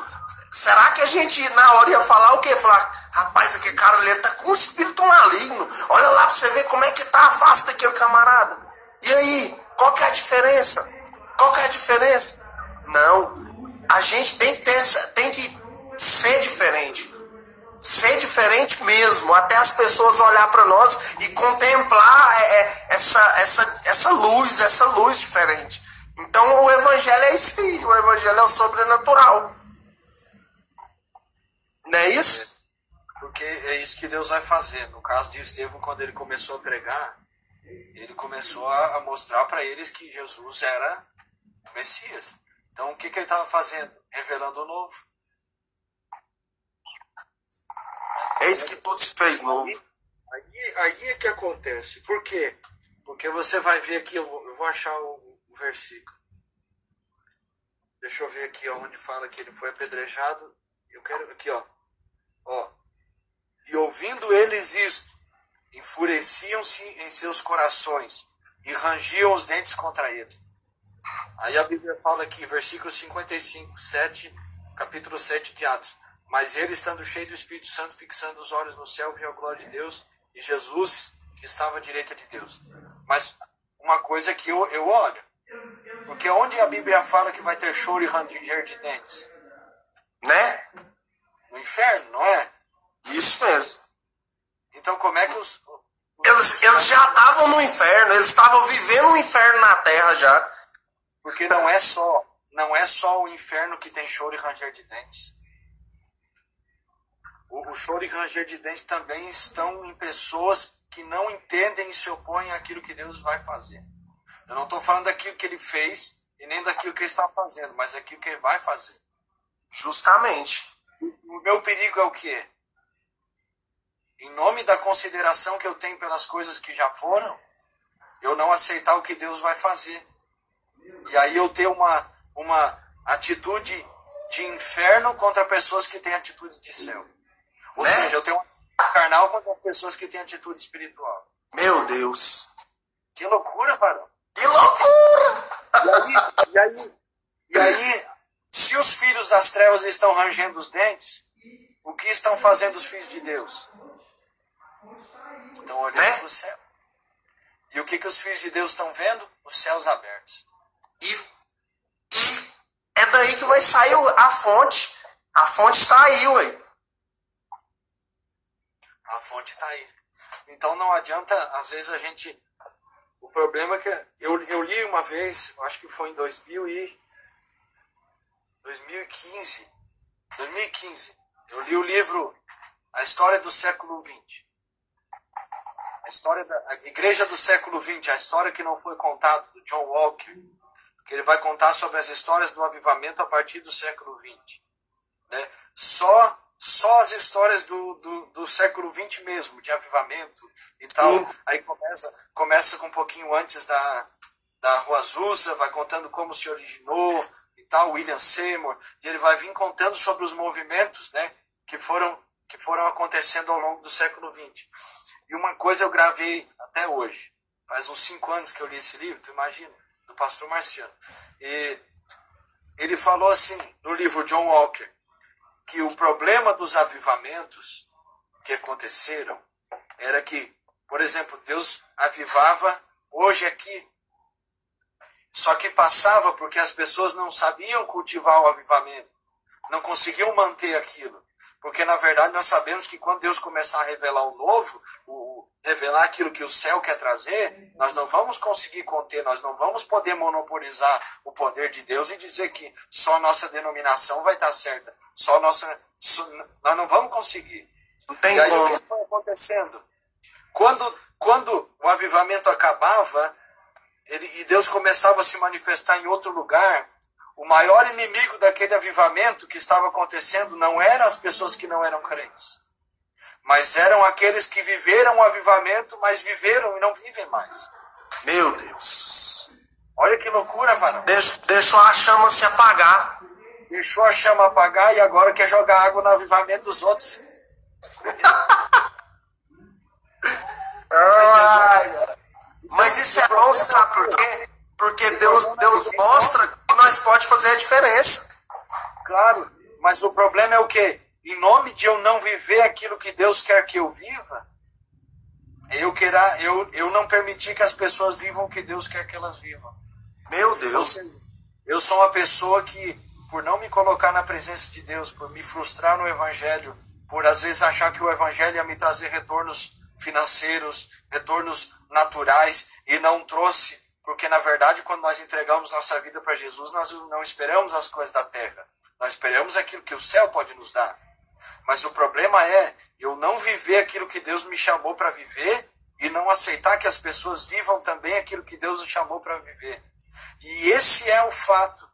Será que a gente na hora ia falar o quê? Falar, rapaz, aquele cara ali tá com um espírito maligno. Olha lá pra você ver como é que tá a face daquele camarada. E aí, qual que é a diferença? Qual que é a diferença? Não, a gente tem que ser diferente. Ser diferente mesmo, até as pessoas olhar para nós e contemplar essa luz diferente. Então o evangelho é isso aí, o evangelho é o sobrenatural. Não é isso? Porque é isso que Deus vai fazer. No caso de Estevão, quando ele começou a pregar, ele começou a mostrar para eles que Jesus era o Messias. Então o que ele estava fazendo? Revelando o novo. Eis que tudo se fez novo. Aí é que acontece. Por quê? Porque você vai ver aqui, eu vou achar o versículo. Deixa eu ver aqui onde fala que ele foi apedrejado. Eu quero aqui, ó. E ouvindo eles isto, enfureciam-se em seus corações e rangiam os dentes contra eles. Aí a Bíblia fala aqui, versículo 55, 7, capítulo 7 de Atos. Mas ele, estando cheio do Espírito Santo, fixando os olhos no céu, viu a glória de Deus e Jesus, que estava à direita de Deus. Mas uma coisa que eu olho, porque onde a Bíblia fala que vai ter choro e ranger de dentes? Né? No inferno, não é? Isso mesmo. Então como é que eles já estavam no inferno, eles estavam vivendo um inferno na terra já. Porque não é só o inferno que tem choro e ranger de dentes. O choro e ranger de dentes também estão em pessoas que não entendem e se opõem àquilo que Deus vai fazer. Eu não estou falando daquilo que ele fez e nem daquilo que ele está fazendo, mas daquilo que ele vai fazer. Justamente. O meu perigo é o quê? Em nome da consideração que eu tenho pelas coisas que já foram, eu não aceitar o que Deus vai fazer. E aí eu ter uma atitude de inferno contra pessoas que têm atitude de céu. Ou seja, eu tenho um carnal contra pessoas que têm atitude espiritual. Meu Deus. Que loucura, varão. Que loucura! E aí, se os filhos das trevas estão rangendo os dentes, o que estão fazendo os filhos de Deus? Estão olhando para o céu. E o que os filhos de Deus estão vendo? Os céus abertos. E é daí que vai sair a fonte. A fonte está aí, ué. A fonte está aí. Então não adianta, às vezes a gente... O problema é que eu li uma vez, acho que foi em 2015, eu li o livro A História do Século XX. A história da Igreja do Século XX, a história que não foi contada, do John Walker, que ele vai contar sobre as histórias do avivamento a partir do século XX. Né? Só as histórias do século XX mesmo, de avivamento e tal. Aí começa com um pouquinho antes da Rua Azusa, vai contando como se originou e tal, William Seymour, e ele vai vir contando sobre os movimentos, né, que foram acontecendo ao longo do século XX. E uma coisa eu gravei até hoje, faz uns 5 anos que eu li esse livro, tu imagina, do pastor Marciano. E ele falou assim, no livro John Walker, que o problema dos avivamentos que aconteceram era que, por exemplo, Deus avivava hoje aqui. Só que passava porque as pessoas não sabiam cultivar o avivamento. Não conseguiam manter aquilo. Porque, na verdade, nós sabemos que quando Deus começar a revelar o novo, revelar aquilo que o céu quer trazer, nós não vamos conseguir conter, nós não vamos poder monopolizar o poder de Deus e dizer que só a nossa denominação vai estar certa. Nós não vamos conseguir. Não tem e aí como. o que foi acontecendo? Quando quando o avivamento acabava, e Deus começava a se manifestar em outro lugar, o maior inimigo daquele avivamento que estava acontecendo não eram as pessoas que não eram crentes, mas eram aqueles que viveram o avivamento, mas viveram e não vivem mais. Meu Deus. Olha que loucura, varão. Deixou a chama se apagar. Deixou a chama apagar e agora quer jogar água no avivamento dos outros. Mas isso é bom, você sabe por quê? Porque Deus mostra que nós pode fazer a diferença. Claro, mas o problema é o quê? Em nome de eu não viver aquilo que Deus quer que eu viva, eu não permitir que as pessoas vivam o que Deus quer que elas vivam. Meu Deus. Eu sou uma pessoa que, por não me colocar na presença de Deus, por me frustrar no Evangelho, por às vezes achar que o Evangelho ia me trazer retornos financeiros, retornos naturais, e não trouxe, porque na verdade quando nós entregamos nossa vida para Jesus, nós não esperamos as coisas da terra, nós esperamos aquilo que o céu pode nos dar. Mas o problema é eu não viver aquilo que Deus me chamou para viver e não aceitar que as pessoas vivam também aquilo que Deus os chamou para viver. E esse é o fato,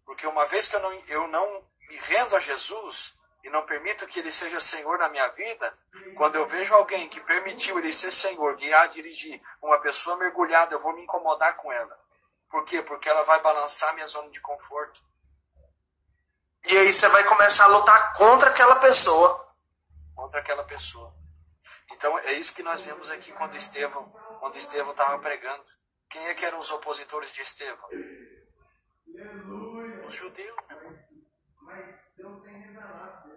porque uma vez que eu não me rendo a Jesus e não permito que Ele seja Senhor na minha vida, quando eu vejo alguém que permitiu Ele ser Senhor, guiar, dirigir, uma pessoa mergulhada, eu vou me incomodar com ela. Por quê? Porque ela vai balançar minha zona de conforto. E aí você vai começar a lutar contra aquela pessoa. Contra aquela pessoa. Então é isso que nós vemos aqui quando Estevão estava pregando. Quem é que eram os opositores de Estevão? Os judeus.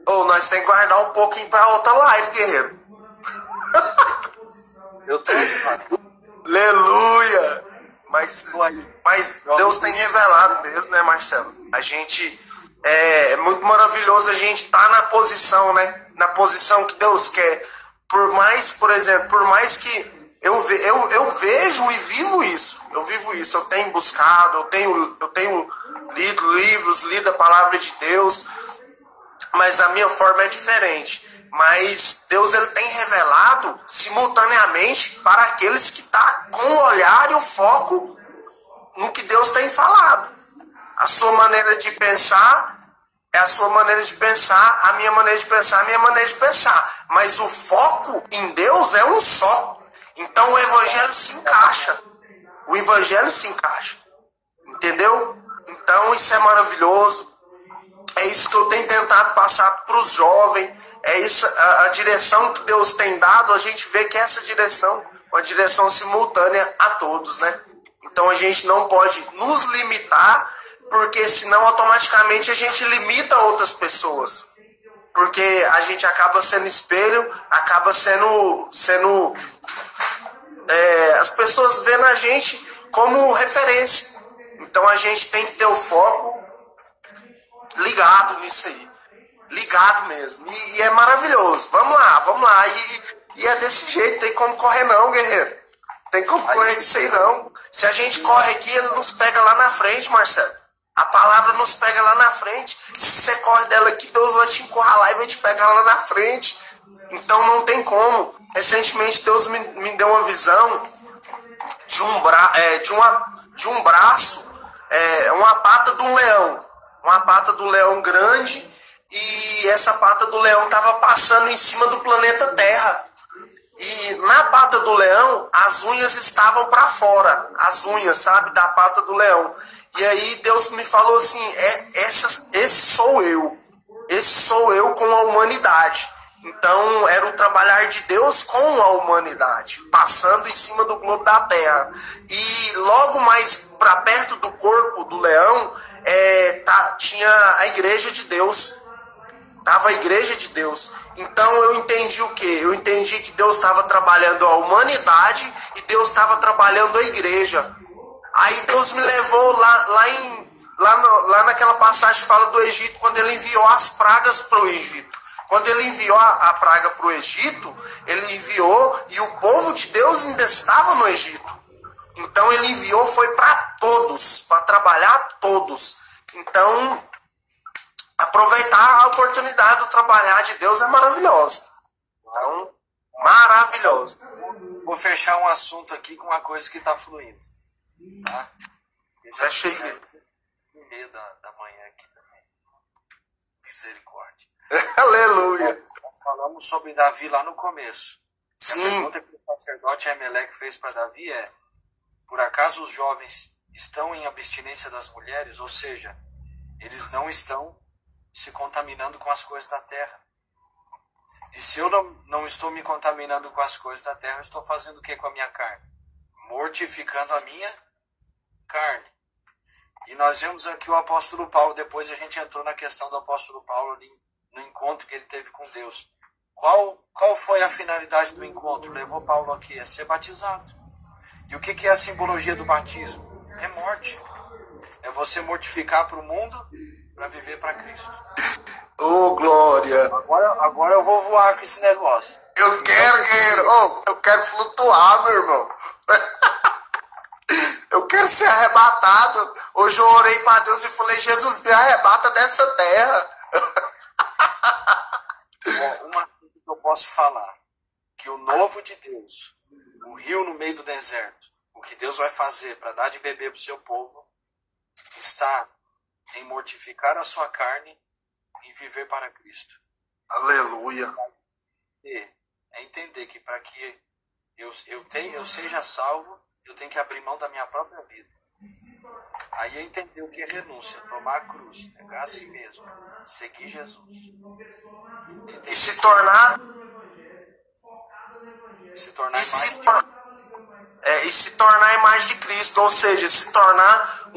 Nós temos que guardar um pouquinho para outra live, guerreiro. Eu tô Aleluia! Mas Deus tem revelado mesmo, né, Marcelo? A gente... É muito maravilhoso a gente estar na posição, né? Na posição que Deus quer. Por mais, por exemplo, por mais que eu vejo e vivo isso. Eu vivo isso. Eu tenho buscado, eu tenho lido livros, lido a palavra de Deus. Mas a minha forma é diferente. Mas Deus ele tem revelado simultaneamente para aqueles que estão com o olhar e o foco no que Deus tem falado. A sua maneira de pensar é a sua maneira de pensar, a minha maneira de pensar é a minha maneira de pensar. Mas o foco em Deus é um só. Então o evangelho se encaixa. O evangelho se encaixa. Entendeu? Então isso é maravilhoso. É isso que eu tenho tentado passar para os jovens. É isso, a direção que Deus tem dado, a gente vê que essa direção é uma direção simultânea a todos, né? Então a gente não pode nos limitar, porque senão automaticamente a gente limita outras pessoas. Porque a gente acaba sendo espelho, acaba sendo as pessoas vendo a gente como referência. Então a gente tem que ter o foco ligado nisso aí. Ligado mesmo. E é maravilhoso. Vamos lá. E é desse jeito, tem como correr não, guerreiro. Tem como correr disso aí não. Se a gente corre aqui, ele nos pega lá na frente, Marcelo. A palavra nos pega lá na frente. Se você corre dela aqui, Deus vai te encurralar e vai te pegar lá na frente. Então não tem como. Recentemente Deus me deu uma visão de um braço, uma pata de um leão. Uma pata do leão grande. E essa pata do leão estava passando em cima do planeta Terra. E na pata do leão, as unhas estavam para fora. As unhas, sabe, da pata do leão. E aí Deus me falou assim, esse sou eu. Esse sou eu com a humanidade. Então era o trabalhar de Deus com a humanidade, passando em cima do globo da Terra. E logo mais para perto do corpo do leão, tinha a igreja de Deus. Estava a igreja de Deus. Então eu entendi o quê? Eu entendi que Deus estava trabalhando a humanidade e Deus estava trabalhando a igreja. Aí Deus me levou lá naquela passagem que fala do Egito, quando ele enviou as pragas para o Egito. Quando ele enviou a praga para o Egito, ele enviou e o povo de Deus ainda estava no Egito. Então ele enviou, foi para todos, para trabalhar todos. Então, aproveitar a oportunidade do trabalhar de Deus é maravilhoso. Então, maravilhoso. vou fechar um assunto aqui com uma coisa que está fluindo. Tá? Fecha aí. 1h30 da manhã aqui também. Misericórdia. Aleluia. Nós falamos sobre Davi lá no começo. Sim. A pergunta que o sacerdote Emelec fez para Davi é: por acaso os jovens estão em abstinência das mulheres? Ou seja, eles não estão se contaminando com as coisas da terra. E se eu não estou me contaminando com as coisas da terra, eu estou fazendo o que com a minha carne? Mortificando a minha carne. E nós vemos aqui o apóstolo Paulo, depois a gente entrou na questão do apóstolo Paulo ali no encontro que ele teve com Deus. Qual foi a finalidade do encontro? Levou Paulo aqui a ser batizado. E o que é a simbologia do batismo? É morte. É você mortificar para o mundo para viver para Cristo. Oh, glória. Agora eu vou voar com esse negócio. Eu quero flutuar, meu irmão. Eu quero ser arrebatado. Hoje eu orei para Deus e falei: Jesus, me arrebata dessa terra. Uma coisa que eu posso falar, que o novo de Deus, o rio no meio do deserto, o que Deus vai fazer para dar de beber para o seu povo, está em mortificar a sua carne e viver para Cristo. Aleluia. E é entender que para que eu seja salvo, eu tenho que abrir mão da minha própria vida. Aí é entender o que é renúncia, tomar a cruz, negar a si mesmo, seguir Jesus. E se tornar a imagem de Cristo, ou seja, se tornar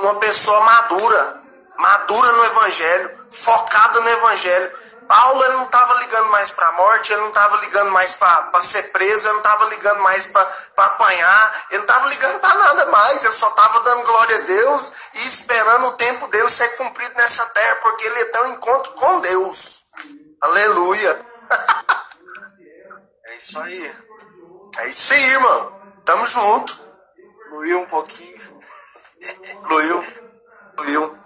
uma pessoa madura no Evangelho, focada no Evangelho. Paulo, ele não estava ligando mais para a morte, ele não estava ligando mais para ser preso, ele não estava ligando mais para apanhar, ele não estava ligando para nada mais, ele só estava dando glória a Deus e esperando o tempo dele ser cumprido nessa terra, porque ele ia ter um encontro com Deus. Aleluia. É isso aí. É isso aí, irmão. Tamo junto. Fluiu um pouquinho. Fluiu.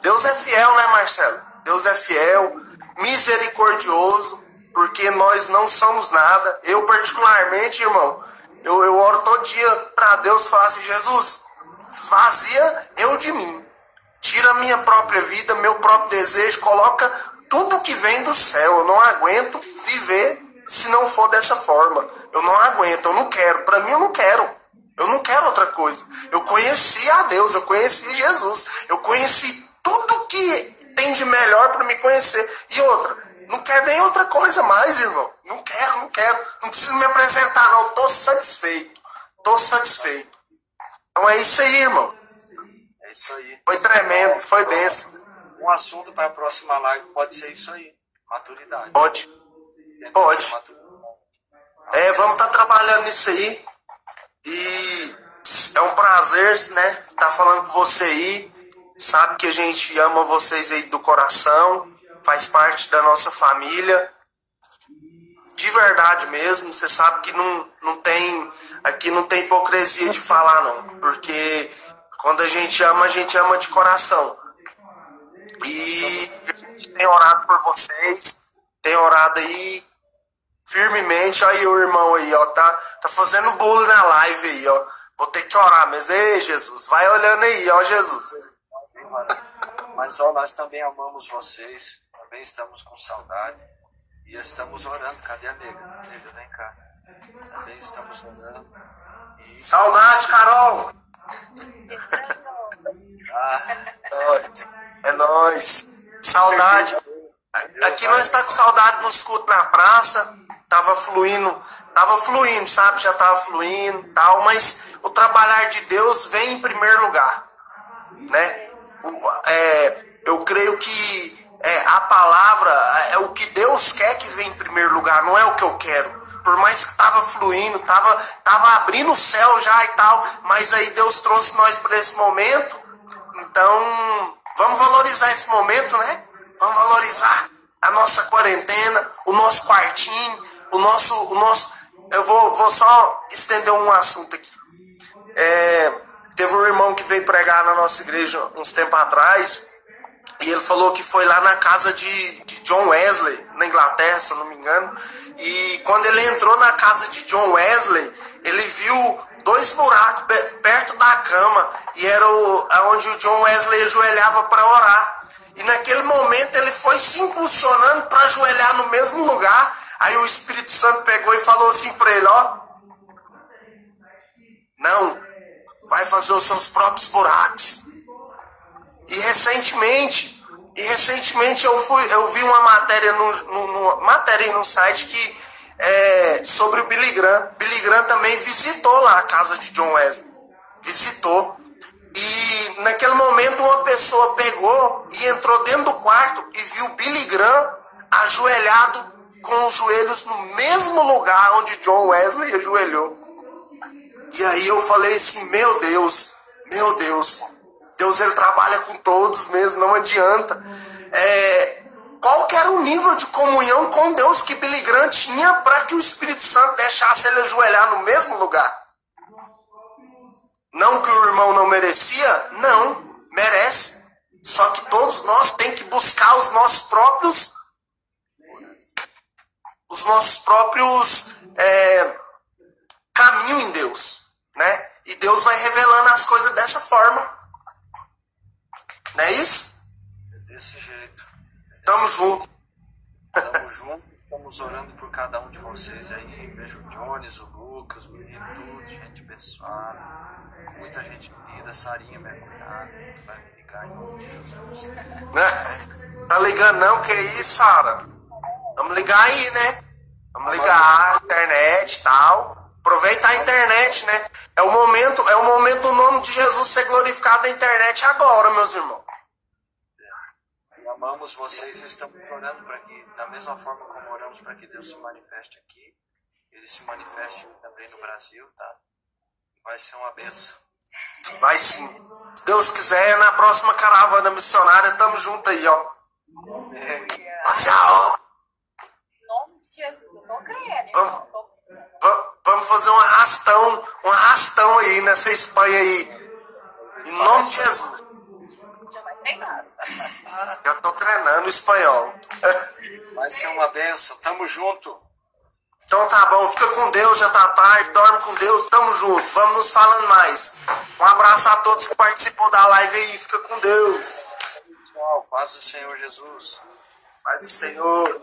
Deus é fiel, né, Marcelo? Deus é fiel, misericordioso, porque nós não somos nada. Eu, particularmente, irmão, eu oro todo dia para Deus falar assim: Jesus, esvazia eu de mim. Tira a minha própria vida, meu próprio desejo, coloca tudo que vem do céu. Eu não aguento viver se não for dessa forma. Eu não aguento, eu não quero. Para mim, eu não quero. Eu não quero outra coisa. Eu conheci a Deus, eu conheci Jesus, eu conheci tudo que tem de melhor para me conhecer. E outra, não quero nem outra coisa mais, irmão. Não quero. Não preciso me apresentar, não. Tô satisfeito. Então é isso aí, irmão. É isso aí. Foi tremendo, foi bênção. Um assunto para a próxima live pode ser isso aí. Maturidade. Pode. Vamos estar trabalhando nisso aí. E é um prazer, né, estar falando com você aí. Sabe que a gente ama vocês aí do coração. Faz parte da nossa família. De verdade mesmo. Você sabe que aqui não tem hipocrisia de falar, não. Porque quando a gente ama de coração. E a gente tem orado por vocês. Tem orado aí firmemente. Aí o irmão aí, ó, tá fazendo bullying na live aí, ó. Vou ter que orar mesmo. Ei, Jesus, vai olhando aí, ó, Jesus. Mas, ó, nós também amamos vocês. Também estamos com saudade. E estamos orando. Cadê a nega? Nega, vem cá. Também estamos orando. E... Saudade, Carol! É nóis. Saudade. Aqui nós está com saudade nos cultos na praça. Tava fluindo, sabe? Já tava fluindo e tal, mas o trabalhar de Deus vem em primeiro lugar, né? Eu creio que a palavra é o que Deus quer que venha em primeiro lugar, não é o que eu quero. Por mais que tava fluindo, tava abrindo o céu já e tal, mas aí Deus trouxe nós para esse momento. Então, vamos valorizar esse momento, né? Vamos valorizar a nossa quarentena, o nosso quartinho, o nosso. Eu vou só estender um assunto aqui. Teve um irmão que veio pregar na nossa igreja uns tempos atrás, e ele falou que foi lá na casa de John Wesley, na Inglaterra, se eu não me engano. E quando ele entrou na casa de John Wesley, ele viu 2 buracos perto da cama, e era onde o John Wesley ajoelhava para orar. E naquele momento ele foi se impulsionando para ajoelhar no mesmo lugar. Aí o Espírito Santo pegou e falou assim para ele, ó, não, vai fazer os seus próprios buracos. E recentemente eu vi uma matéria no site que sobre o Billy Graham. Billy Graham também visitou lá a casa de John Wesley. Visitou. E naquele momento uma pessoa pegou e entrou dentro do quarto e viu Billy Graham ajoelhado com os joelhos no mesmo lugar onde John Wesley ajoelhou. E aí eu falei assim, meu Deus, Deus ele trabalha com todos mesmo, não adianta. Qual que era o nível de comunhão com Deus que Billy Graham tinha para que o Espírito Santo deixasse ele ajoelhar no mesmo lugar? Não que o irmão não merecia? Não, merece. Só que todos nós temos que buscar os nossos próprios caminhos em Deus, né? E Deus vai revelando as coisas dessa forma. Não é isso? Desse jeito. Tamo junto. Tamo junto, estamos orando por cada um de vocês aí. Vejo o Jones, o Lucas, o menino, tudo, gente abençoada. Muita gente linda, Sarinha, minha cunhada, vai me ligar em nome de Jesus. Tá ligando não? Que isso, Sara? Vamos ligar aí, né? Vamos ligar a internet e tal. Aproveitar a internet, né? É o momento do nome de Jesus ser glorificado na internet agora, meus irmãos. Amamos vocês e estamos orando para que, da mesma forma como oramos para que Deus se manifeste aqui, Ele se manifeste também no Brasil, tá? Vai ser uma benção. Vai sim. Se Deus quiser, na próxima caravana missionária, tamo junto aí, ó. Em nome de Jesus, eu tô crendo. Vamos fazer um arrastão aí nessa Espanha aí. Em nome de Jesus. Já vai treinar. Eu tô treinando espanhol. Vai ser uma benção. Tamo junto. Então tá bom, fica com Deus, já tá tarde, dorme com Deus, tamo junto, vamos nos falando mais. Um abraço a todos que participou da live aí, fica com Deus. Tchau, paz do Senhor Jesus. Paz do Senhor.